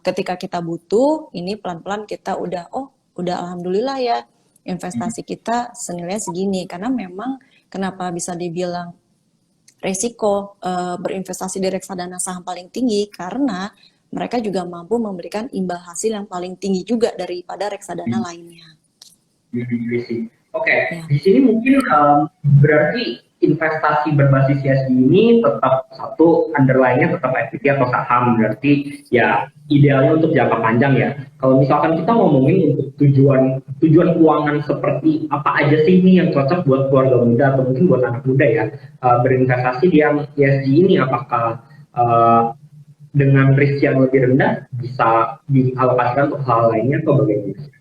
ketika kita butuh, ini pelan-pelan kita udah alhamdulillah ya, investasi kita senilai segini. Karena memang kenapa bisa dibilang resiko berinvestasi di reksadana saham paling tinggi, karena mereka juga mampu memberikan imbal hasil yang paling tinggi juga daripada reksadana lainnya. Oke, di sini mungkin berarti investasi berbasis ESG ini tetap satu underlying-nya tetap equity atau saham, berarti ya idealnya untuk jangka panjang ya. Kalau misalkan kita ngomongin untuk tujuan keuangan seperti apa aja sih ini yang cocok buat keluarga muda atau mungkin buat anak muda ya, berinvestasi di yang ESG ini, apakah dengan risk yang lebih rendah bisa dialokasikan untuk hal lainnya atau bagaimana?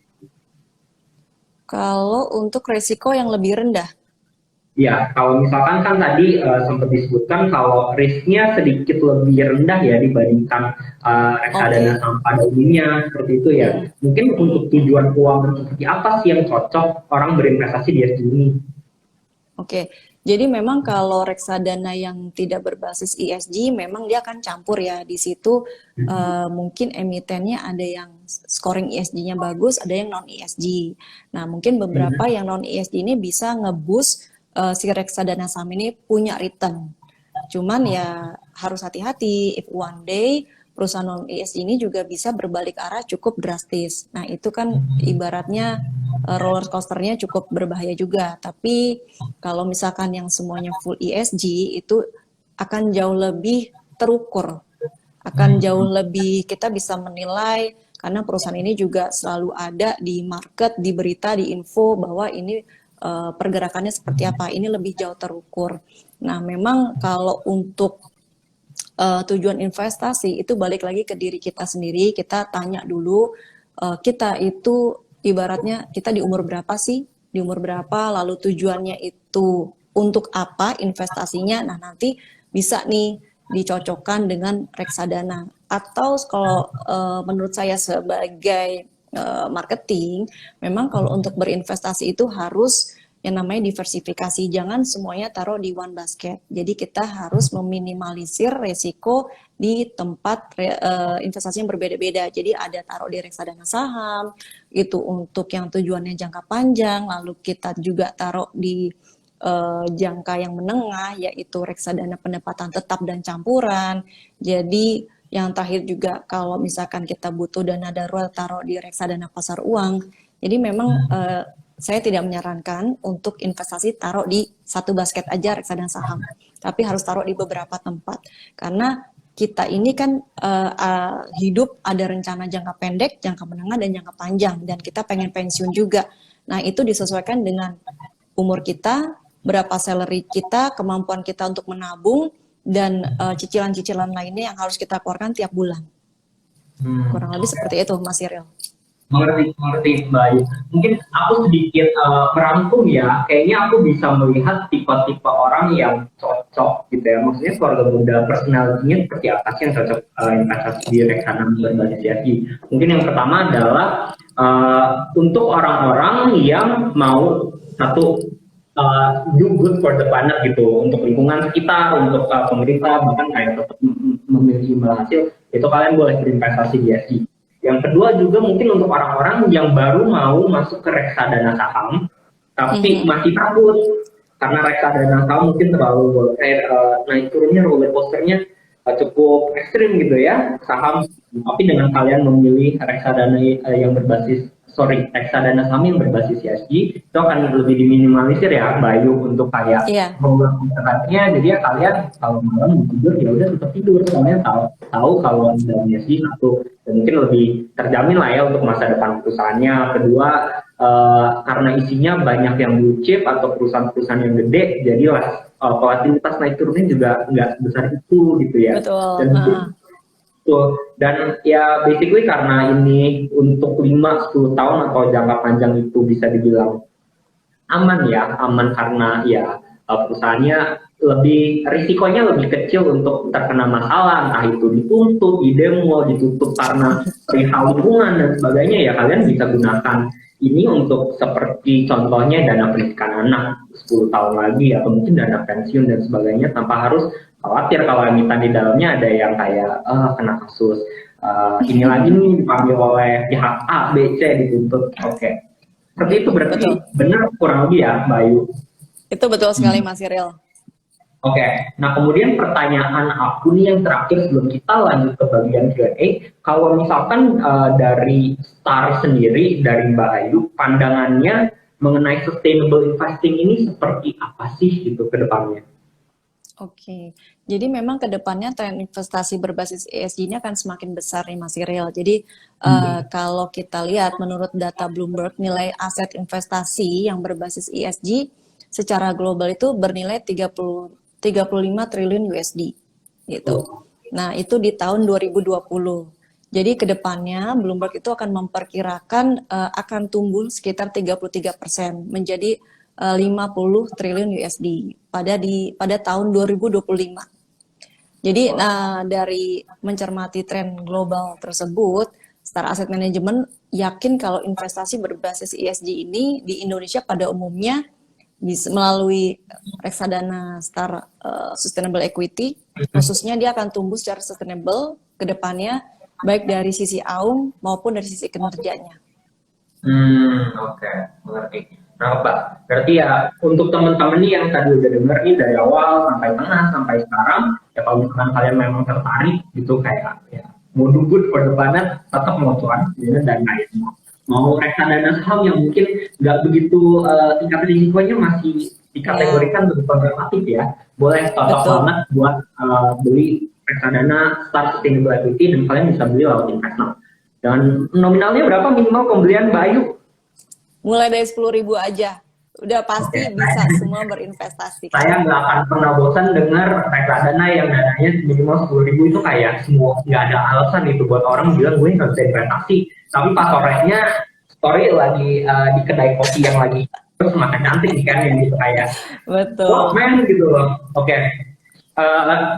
Kalau untuk resiko yang lebih rendah? Ya, kalau misalkan kan tadi sempat disebutkan kalau risknya sedikit lebih rendah ya dibandingkan reksadana saham pada umumnya, seperti itu ya. Mungkin untuk tujuan keuangan seperti apa sih yang cocok orang berinvestasi di ESG ini? Oke, jadi memang kalau reksadana yang tidak berbasis ESG memang dia akan campur ya. Di situ mungkin emitennya ada yang scoring ESG-nya bagus, ada yang non ESG. Nah, mungkin beberapa yang non ESG ini bisa nge-boost si reksadana saham ini punya return. Cuman ya harus hati-hati, if one day perusahaan non ESG ini juga bisa berbalik arah cukup drastis. Nah, itu kan ibaratnya roller coasternya cukup berbahaya juga. Tapi kalau misalkan yang semuanya full ESG itu akan jauh lebih terukur, akan jauh lebih kita bisa menilai, karena perusahaan ini juga selalu ada di market, di berita, di info bahwa ini pergerakannya seperti apa. Ini lebih jauh terukur. Nah, memang kalau untuk tujuan investasi itu balik lagi ke diri kita sendiri. Kita tanya dulu, kita itu ibaratnya kita di umur berapa sih? Di umur berapa? Lalu tujuannya itu untuk apa investasinya? Nah, nanti bisa nih dicocokkan dengan reksadana. Atau kalau menurut saya sebagai marketing, memang kalau untuk berinvestasi itu harus yang namanya diversifikasi, jangan semuanya taruh di one basket. Jadi kita harus meminimalisir resiko di tempat investasi yang berbeda-beda. Jadi ada taruh di reksadana saham, itu untuk yang tujuannya jangka panjang, lalu kita juga taruh di jangka yang menengah, yaitu reksadana pendapatan tetap dan campuran. Jadi yang terakhir juga kalau misalkan kita butuh dana darurat taruh di reksadana pasar uang. Jadi memang saya tidak menyarankan untuk investasi taruh di satu basket aja reksadana saham, tapi harus taruh di beberapa tempat. Karena kita ini kan hidup ada rencana jangka pendek, jangka menengah, dan jangka panjang, dan kita pengen pensiun juga. Nah, itu disesuaikan dengan umur kita, berapa salary kita, kemampuan kita untuk menabung, dan cicilan-cicilan lainnya yang harus kita keluarkan tiap bulan. Kurang lebih seperti itu, Mas Cyril. Mengerti baik. Mungkin aku sedikit merangkum ya. Kayaknya aku bisa melihat tipe-tipe orang yang cocok gitu ya. Maksudnya keluarga muda personality-nya seperti apa sih yang cocok investasi di reksadana berbasis ESG. Mungkin yang pertama adalah untuk orang-orang yang mau satu do good for the planet gitu, untuk lingkungan sekitar, untuk pemerintah, bahkan kayak tetap memiliki imbal hasil, itu kalian boleh berinvestasi di ESG. Yang kedua juga mungkin untuk orang-orang yang baru mau masuk ke reksadana saham, tapi masih takut karena reksadana saham mungkin terlalu naik turunnya roller coasternya cukup ekstrim gitu ya saham. Tapi dengan kalian memilih reksadana yang berbasis reksadana saham yang berbasis ESG itu akan lebih diminimalisir ya Bayu untuk kayak Iya, membuat internetnya. Jadi ya kalian kalau malam mau tidur ya udah tetap tidur, soalnya tahu kalau ada ESG satu, dan mungkin lebih terjamin lah ya untuk masa depan perusahaannya. Kedua, karena isinya banyak yang blue chip atau perusahaan-perusahaan yang gede, jadi volatilitas naik turunnya juga nggak sebesar itu gitu ya. betul. Dan betul. Dan ya basically karena ini untuk 5-10 tahun atau jangka panjang itu bisa dibilang aman ya, aman karena ya perusahaannya risikonya lebih kecil untuk terkena masalah, entah itu dituntut, didemo, ditutup karena perihal lingkungan dan sebagainya. Ya kalian bisa gunakan ini untuk seperti contohnya dana pendidikan anak 10 tahun lagi, atau mungkin dana pensiun dan sebagainya, tanpa harus khawatir kalau emiten di dalamnya ada yang kayak kena kasus ini lagi nih dipanggil oleh pihak A, B, C dituntut. Oke. Seperti itu berarti Betul. benar kurang lebih ya, Bayu. Itu betul sekali Mas Cyril. Oke, nah kemudian pertanyaan aku nih yang terakhir sebelum kita lanjut ke bagian Q&A, kalau misalkan dari Star sendiri, dari Mbak Ayu, pandangannya mengenai sustainable investing ini seperti apa sih gitu ke depannya? Oke, jadi memang ke depannya tren investasi berbasis ESG ini akan semakin besar nih Mas Cyril. Jadi kalau kita lihat menurut data Bloomberg, nilai aset investasi yang berbasis ESG secara global itu bernilai 35 triliun USD gitu. Nah, itu di tahun 2020. Jadi ke depannya Bloomberg itu akan memperkirakan akan tumbuh sekitar 33% menjadi 50 triliun USD pada tahun 2025. Jadi dari mencermati tren global tersebut, Star Asset Management yakin kalau investasi berbasis ESG ini di Indonesia pada umumnya bisa melalui reksadana Star Sustainable Equity, khususnya dia akan tumbuh secara sustainable ke depannya, baik dari sisi AUM maupun dari sisi kinerjanya. Oke, mengerti. Nah, Pak, berarti ya untuk teman-teman nih yang tadi udah denger nih dari awal sampai tengah sampai sekarang, ya kalau misalkan kalian memang tertarik gitu kayak ya mau dubut ke depannya tetap mau cuan ya, dan lain mau reksadana saham yang mungkin nggak begitu tingkat risikonya masih dikategorikan lebih konservatif ya, boleh cocok banget buat beli reksadana Star Sustainable Equity, dan kalian bisa beli lewat Investnow. Dan nominalnya berapa minimal pembelian Bayu? Mulai dari 10.000 aja, udah pasti bisa semua berinvestasi. Saya nggak akan pernah bosan dengar reksadana yang dananya minimal 10.000 itu kayak semua nggak ada alasan itu buat orang bilang gue nggak bisa investasi. Tapi pas sorenya story lagi di kedai kopi yang lagi terus makan cantik kan yang gitu kayak betul. Men gitu loh. Oke.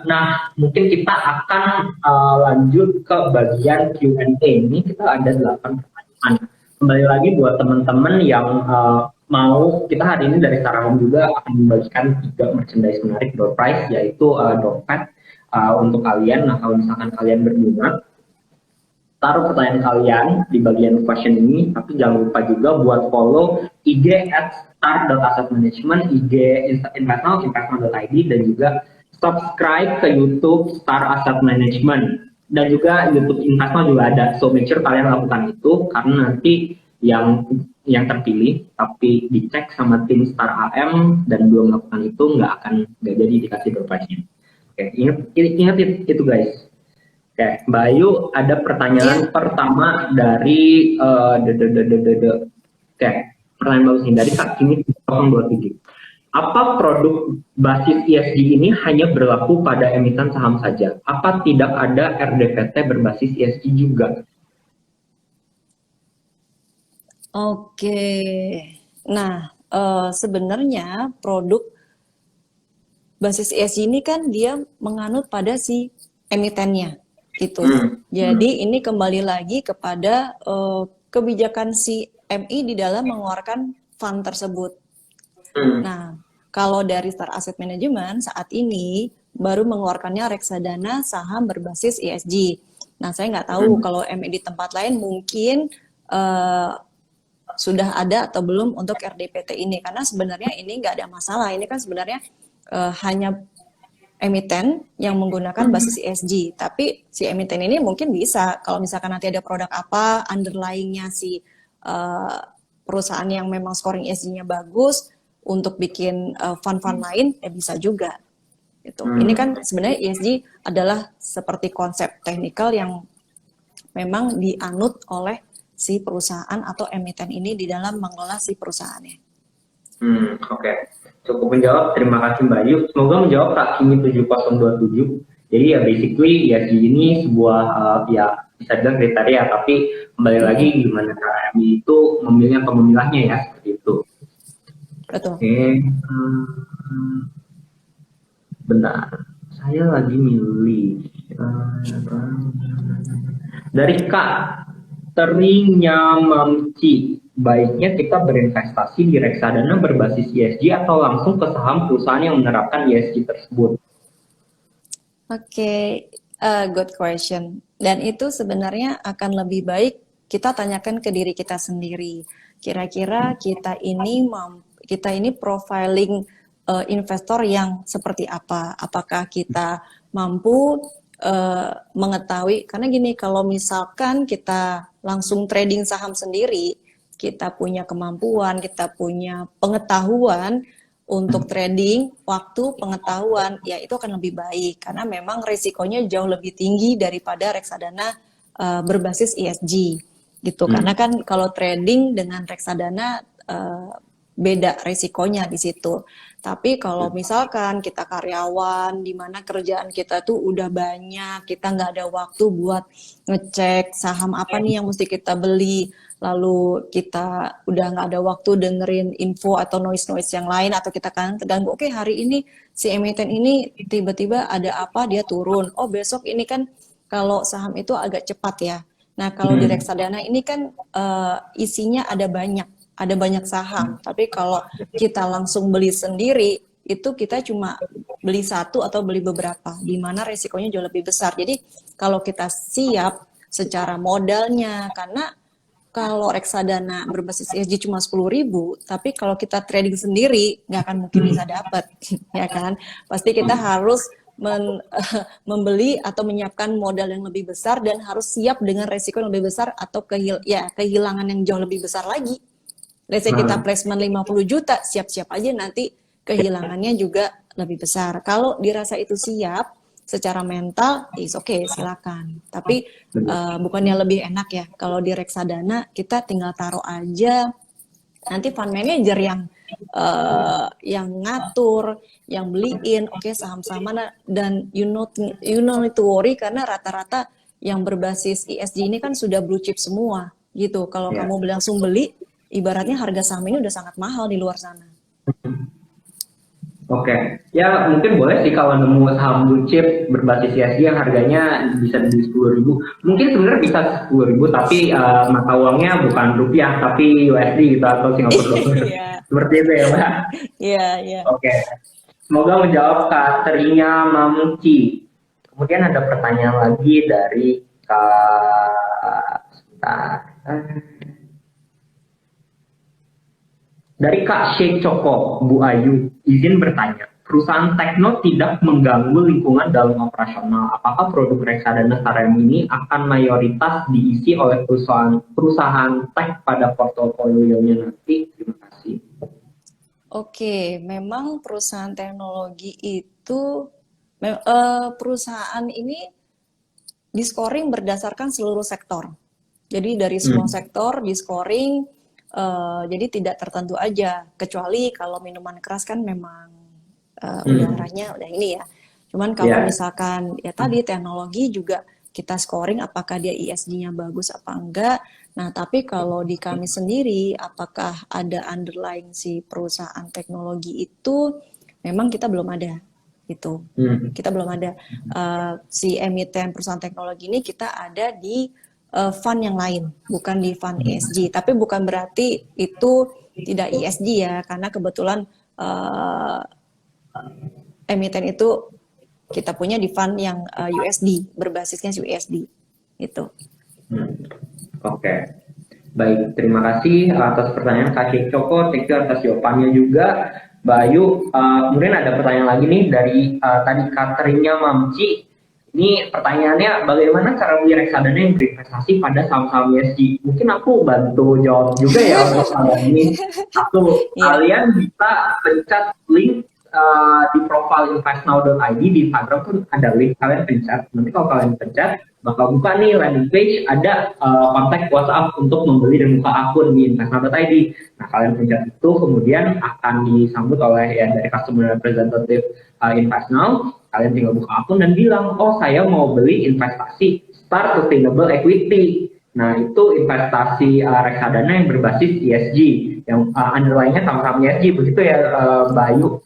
Nah mungkin kita akan lanjut ke bagian Q&A. Ini kita ada 8 pertanyaan. Kembali lagi buat teman-teman yang mau, kita hari ini dari Saraham juga akan membagikan 3 merchandise menarik door prize, yaitu dompet untuk kalian. Nah kalau misalkan kalian berminat, taruh pertanyaan kalian di bagian question ini, tapi jangan lupa juga buat follow IG @star.assetmanagement, IG Investnow, investnow.id, dan juga subscribe ke YouTube Star Asset Management. Dan juga YouTube Investnow juga ada, so make sure kalian lakukan itu, karena nanti yang terpilih tapi dicek sama tim Star AM dan belum melakukan itu nggak jadi dikasih door prize-nya. Oke, ingat itu guys. Oke, Mbak Ayu ada pertanyaan pertama dari Oke, pertanyaan bagus nih dari Kak Kimi 027. Apa produk basis ESG ini hanya berlaku pada emiten saham saja? Apa tidak ada RDPT berbasis ESG juga? Oke, nah sebenarnya produk basis ESG ini kan dia menganut pada si emitennya gitu. Jadi ini kembali lagi kepada kebijakan si MI di dalam mengeluarkan fund tersebut. Nah, kalau dari Star Asset Management saat ini baru mengeluarkannya reksadana saham berbasis ESG. Nah, saya nggak tahu kalau MI di tempat lain mungkin sudah ada atau belum untuk RDPT ini, karena sebenarnya ini nggak ada masalah. Ini kan sebenarnya hanya emiten yang menggunakan basis ESG, tapi si emiten ini mungkin bisa kalau misalkan nanti ada produk apa underlying-nya si uh, perusahaan yang memang scoring ESG-nya bagus untuk bikin fund-fund lain, ya bisa juga. Gitu. Ini kan sebenarnya ESG adalah seperti konsep teknikal yang memang dianut oleh si perusahaan atau emiten ini di dalam mengelola si perusahaannya. Oke. Cukup menjawab. Terima kasih Mbak Ayu. Semoga menjawab Kak Kimi 7027. Jadi ya basically ESG ini sebuah ya bisa dibilang kriteria, tapi kembali lagi gimana KMI itu memilih atau memilahnya ya, seperti itu. Betul. Oke. Bentar, saya lagi milih dari Kak Terinya Mamci. Baiknya kita berinvestasi di reksadana berbasis ESG atau langsung ke saham perusahaan yang menerapkan ESG tersebut? Oke, good question. Dan itu sebenarnya akan lebih baik kita tanyakan ke diri kita sendiri. Kira-kira kita ini profiling investor yang seperti apa? Apakah kita mampu mengetahui? Karena gini, kalau misalkan kita langsung trading saham sendiri, kita punya kemampuan, kita punya pengetahuan untuk trading, waktu, pengetahuan, ya itu akan lebih baik karena memang risikonya jauh lebih tinggi daripada reksadana berbasis ESG gitu. Karena kan kalau trading dengan reksadana beda risikonya di situ. Tapi kalau misalkan kita karyawan, di mana kerjaan kita tuh udah banyak, kita nggak ada waktu buat ngecek saham apa nih yang mesti kita beli, lalu kita udah nggak ada waktu dengerin info atau noise-noise yang lain, atau kita kan terganggu, oke hari ini si emiten ini tiba-tiba ada apa, dia turun, oh besok ini kan kalau saham itu agak cepat ya. Nah kalau di reksadana ini kan isinya ada banyak saham, tapi kalau kita langsung beli sendiri, itu kita cuma beli satu atau beli beberapa, di mana resikonya jauh lebih besar. Jadi kalau kita siap secara modalnya, karena kalau reksadana berbasis ESG cuma 10.000, tapi kalau kita trading sendiri, nggak akan mungkin bisa dapat, ya kan? Pasti kita harus membeli atau menyiapkan modal yang lebih besar dan harus siap dengan resiko yang lebih besar atau kehilangan yang jauh lebih besar lagi. Let's say kita placement 50 juta, siap-siap aja nanti kehilangannya juga lebih besar. Kalau dirasa itu siap secara mental, is okay, silakan. Tapi bukannya lebih enak ya, kalau di reksadana kita tinggal taruh aja, nanti fund manager yang ngatur, yang beliin, oke, saham-saham mana, dan you don't need to worry karena rata-rata yang berbasis ESG ini kan sudah blue chip semua gitu. Kalau kamu langsung beli, ibaratnya harga saham ini udah sangat mahal di luar sana. Oke, ya mungkin boleh sih kalau nemu saham blue chip berbasis ESG yang harganya bisa di 10.000. Mungkin sebenarnya bisa 10.000, tapi mata uangnya bukan rupiah, tapi USD gitu atau Singapura dollar. Seperti itu ya, Mbak? Iya. Oke, semoga menjawab Kak Terinya Mamuci. Kemudian ada pertanyaan lagi dari Dari Kak Sheikh Coko, Bu Ayu, izin bertanya, perusahaan tekno tidak mengganggu lingkungan dalam operasional. Apakah produk reksadana Sareum ini akan mayoritas diisi oleh perusahaan tech pada portofolionya nanti? Terima kasih. Oke, memang perusahaan teknologi itu, perusahaan ini di scoring berdasarkan seluruh sektor. Jadi dari semua sektor di scoring. Jadi tidak tertentu aja, kecuali kalau minuman keras kan memang udaranya udah ini ya. Cuman kalau misalkan ya tadi teknologi juga kita scoring apakah dia ESG-nya bagus apa enggak. Nah tapi kalau di kami sendiri apakah ada underlying si perusahaan teknologi itu, memang kita belum ada gitu. Kita belum ada si emiten perusahaan teknologi ini, kita ada di fund yang lain, bukan di fund ESG. Tapi bukan berarti itu tidak ESG ya, karena kebetulan emiten itu kita punya di fund yang USD, berbasisnya USD gitu. Oke. Baik, terima kasih atas pertanyaan Kak Sheikh Coko, thank you atas jawabannya juga Mbak Ayu. Kemudian ada pertanyaan lagi nih dari tadi Kak Terinya Mamci. Ini pertanyaannya, bagaimana cara beli reksadana yang berinvestasi pada saham-saham ESG? Mungkin aku bantu jawab juga ya untuk kalian ini. Satu, Iya, kalian bisa pencet link di profile investnow.id di Instagram pun ada link, kalian pencet. Nanti kalau kalian pencet, bakal buka nih landing page, ada kontak WhatsApp untuk membeli dan buka akun di investnow.id. Nah, kalian pencet itu, kemudian akan disambut oleh ya dari customer representative InvestNow. Kalian tinggal buka akun dan bilang, oh saya mau beli investasi Star Sustainable Equity. Nah, itu investasi reksadana yang berbasis ESG, yang underlying-nya sama-sama ESG, begitu ya Mbak Ayu?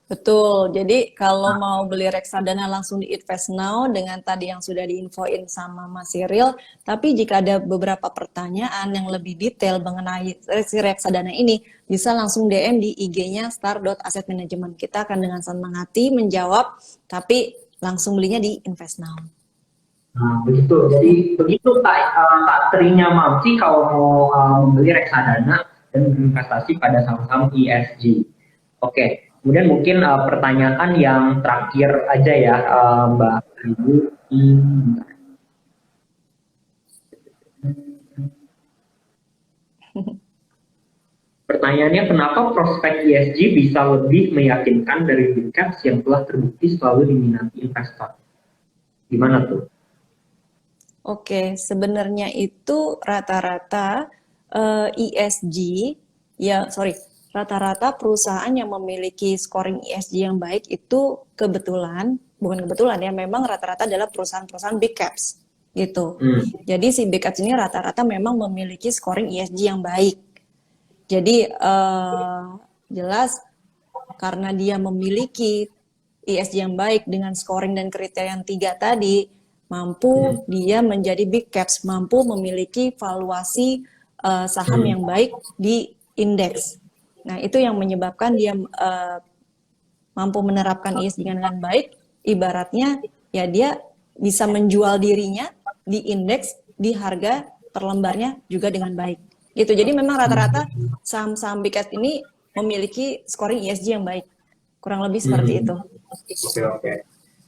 betul. Jadi kalau mau beli reksadana langsung di Invest Now dengan tadi yang sudah diinfoin sama Mas Cyril, tapi jika ada beberapa pertanyaan yang lebih detail mengenai si reksadana ini, bisa langsung DM di IG-nya star.assetmanagement. Kita akan dengan senang hati menjawab, tapi langsung belinya di Invest Now. Nah, begitu. Jadi begitu Kak Trinya Mamsi kalau mau membeli reksadana dan berinvestasi pada saham-saham ESG. Oke, kemudian mungkin pertanyaan yang terakhir aja ya Mbak Ibu. Pertanyaannya, kenapa prospek ESG bisa lebih meyakinkan dari big caps yang telah terbukti selalu diminati investor? Gimana tuh? Oke, sebenarnya itu rata-rata ESG, rata-rata perusahaan yang memiliki scoring ESG yang baik itu bukan kebetulan ya, memang rata-rata adalah perusahaan-perusahaan big caps gitu. Jadi si big caps ini rata-rata memang memiliki scoring ESG yang baik. Jadi jelas karena dia memiliki ESG yang baik dengan scoring dan kriteria yang 3 tadi, mampu dia menjadi big caps, mampu memiliki valuasi saham yang baik di indeks. Nah, itu yang menyebabkan dia mampu menerapkan ESG dengan baik, ibaratnya ya dia bisa menjual dirinya di indeks di harga per lembarnya juga dengan baik. Gitu. Jadi memang rata-rata saham-saham big caps ini memiliki scoring ESG yang baik. Kurang lebih seperti itu.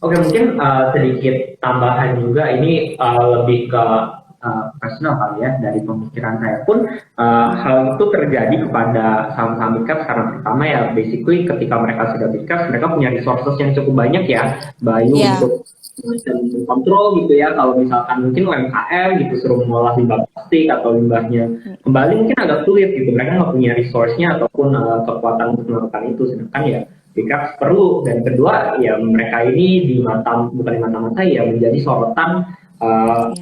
Oke, mungkin sedikit tambahan juga, ini lebih ke personal kali ya, dari pemikiran saya pun hal itu terjadi kepada saham-saham big caps karena pertama ya basically ketika mereka sudah big caps, mereka punya resources yang cukup banyak ya, Bayu untuk kontrol gitu ya. Kalau misalkan mungkin UMKM gitu suruh mengolah limbah plastik atau limbahnya kembali mungkin agak sulit gitu, mereka nggak punya resource-nya ataupun kekuatan untuk melakukan itu, sedangkan ya big caps perlu. Dan kedua ya mereka ini bukan di mata ya menjadi sorotan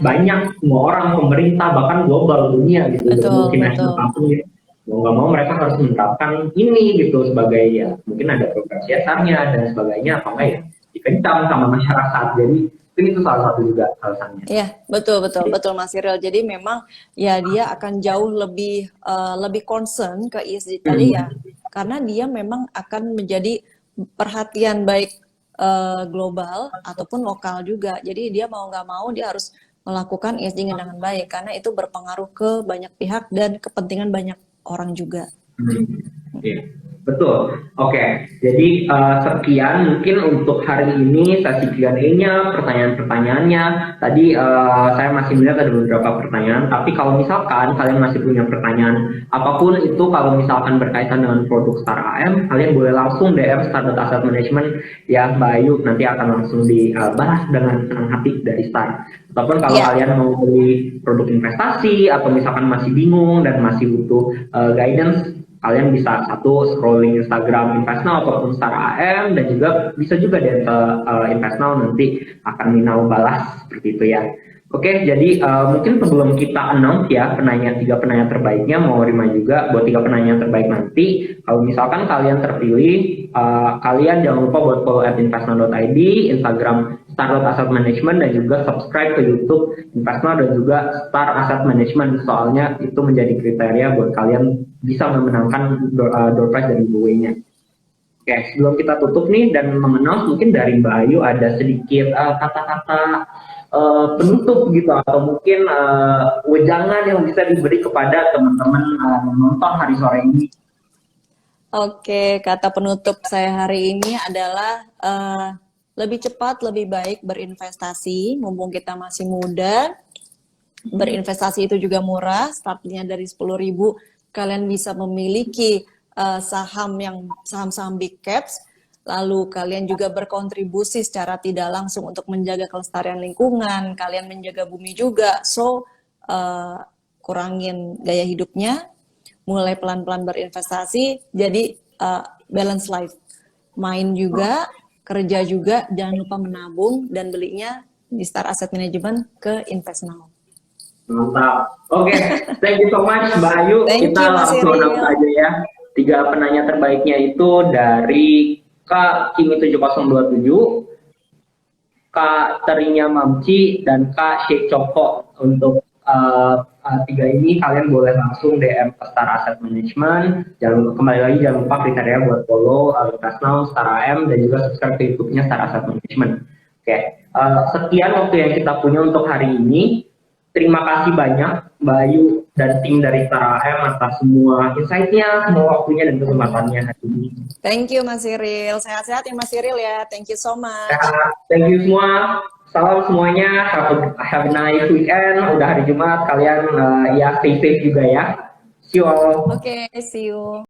banyak semua orang, pemerintah, bahkan global dunia gitu. Multinational company mau nggak mau mereka harus menerapkan ini gitu sebagai ya mungkin ada program CSR-nya dan sebagainya, apa enggak ya dikencang sama masyarakat. Jadi itu salah satu juga alasannya. Iya, betul Mas Cyril. Jadi memang ya dia akan jauh lebih concern ke ESG tadi ya, karena dia memang akan menjadi perhatian baik global ataupun lokal juga. Jadi dia mau nggak mau dia harus melakukan ESG dengan baik karena itu berpengaruh ke banyak pihak dan kepentingan banyak orang juga. Betul. Oke, jadi sekian mungkin untuk hari ini sesi Q&A-nya, pertanyaan-pertanyaannya. Tadi saya masih melihat ada beberapa pertanyaan, tapi kalau misalkan kalian masih punya pertanyaan apapun itu, kalau misalkan berkaitan dengan produk Star AM, kalian boleh langsung DM Star.Asset Management ya Mbak Ayu, nanti akan langsung dibahas dengan senang hati dari Star. Ataupun kalau kalian mau beli produk investasi atau misalkan masih bingung dan masih butuh guidance, kalian bisa scrolling Instagram InvestNow ataupun Star AM, dan juga bisa juga di InvestNow, nanti akan Minau balas seperti itu ya. Oke, jadi mungkin sebelum kita announce ya 3 penanya terbaiknya, mau Rima juga buat 3 penanya terbaik nanti. Kalau misalkan kalian terpilih, kalian jangan lupa buat follow @investnow.id, Instagram Star.Asset Management, dan juga subscribe ke YouTube InvestNow dan juga Star Asset Management, soalnya itu menjadi kriteria buat kalian bisa memenangkan door prize dari giveaway-nya. Oke, sebelum kita tutup nih dan mengenal, mungkin dari Mbak Ayu ada sedikit kata-kata penutup gitu, atau mungkin wejangan yang bisa diberi kepada teman-teman menonton hari sore ini. Oke, kata penutup saya hari ini adalah lebih cepat, lebih baik berinvestasi, mumpung kita masih muda. Berinvestasi itu juga murah, startnya dari 10.000, kalian bisa memiliki saham-saham big caps, lalu kalian juga berkontribusi secara tidak langsung untuk menjaga kelestarian lingkungan, kalian menjaga bumi juga, kurangin gaya hidupnya, mulai pelan-pelan berinvestasi, jadi balance life, main juga, kerja juga, jangan lupa menabung dan belinya di Star Asset Management ke Invest Now. Mantap. Oke, thank you so much Mbak Ayu. Thank Kita you, Mas langsung Iril. announce aja ya. 3 penanya terbaiknya itu dari Kak Kimi 7027, Kak Terinya Mamci, dan Kak Sheikh Coko. Untuk 3 ini kalian boleh langsung DM ke Star Asset Management. Kembali lagi jangan lupa kriteria buat follow Invest Now, Star AM, dan juga subscribe ke YouTube-nya Star Asset Management. Oke, sekian waktu yang kita punya untuk hari ini. Terima kasih banyak Mbak Ayu dan tim dari Star AM atas semua insight-nya, semua waktunya dan kesempatannya hari ini. Thank you Mas Iril. Sehat-sehat ya Mas Iril ya. Thank you so much. Thank you semua. Salam semuanya. Have a nice weekend. Udah hari Jumat, kalian ya stay safe juga ya. See you all. Oke, see you.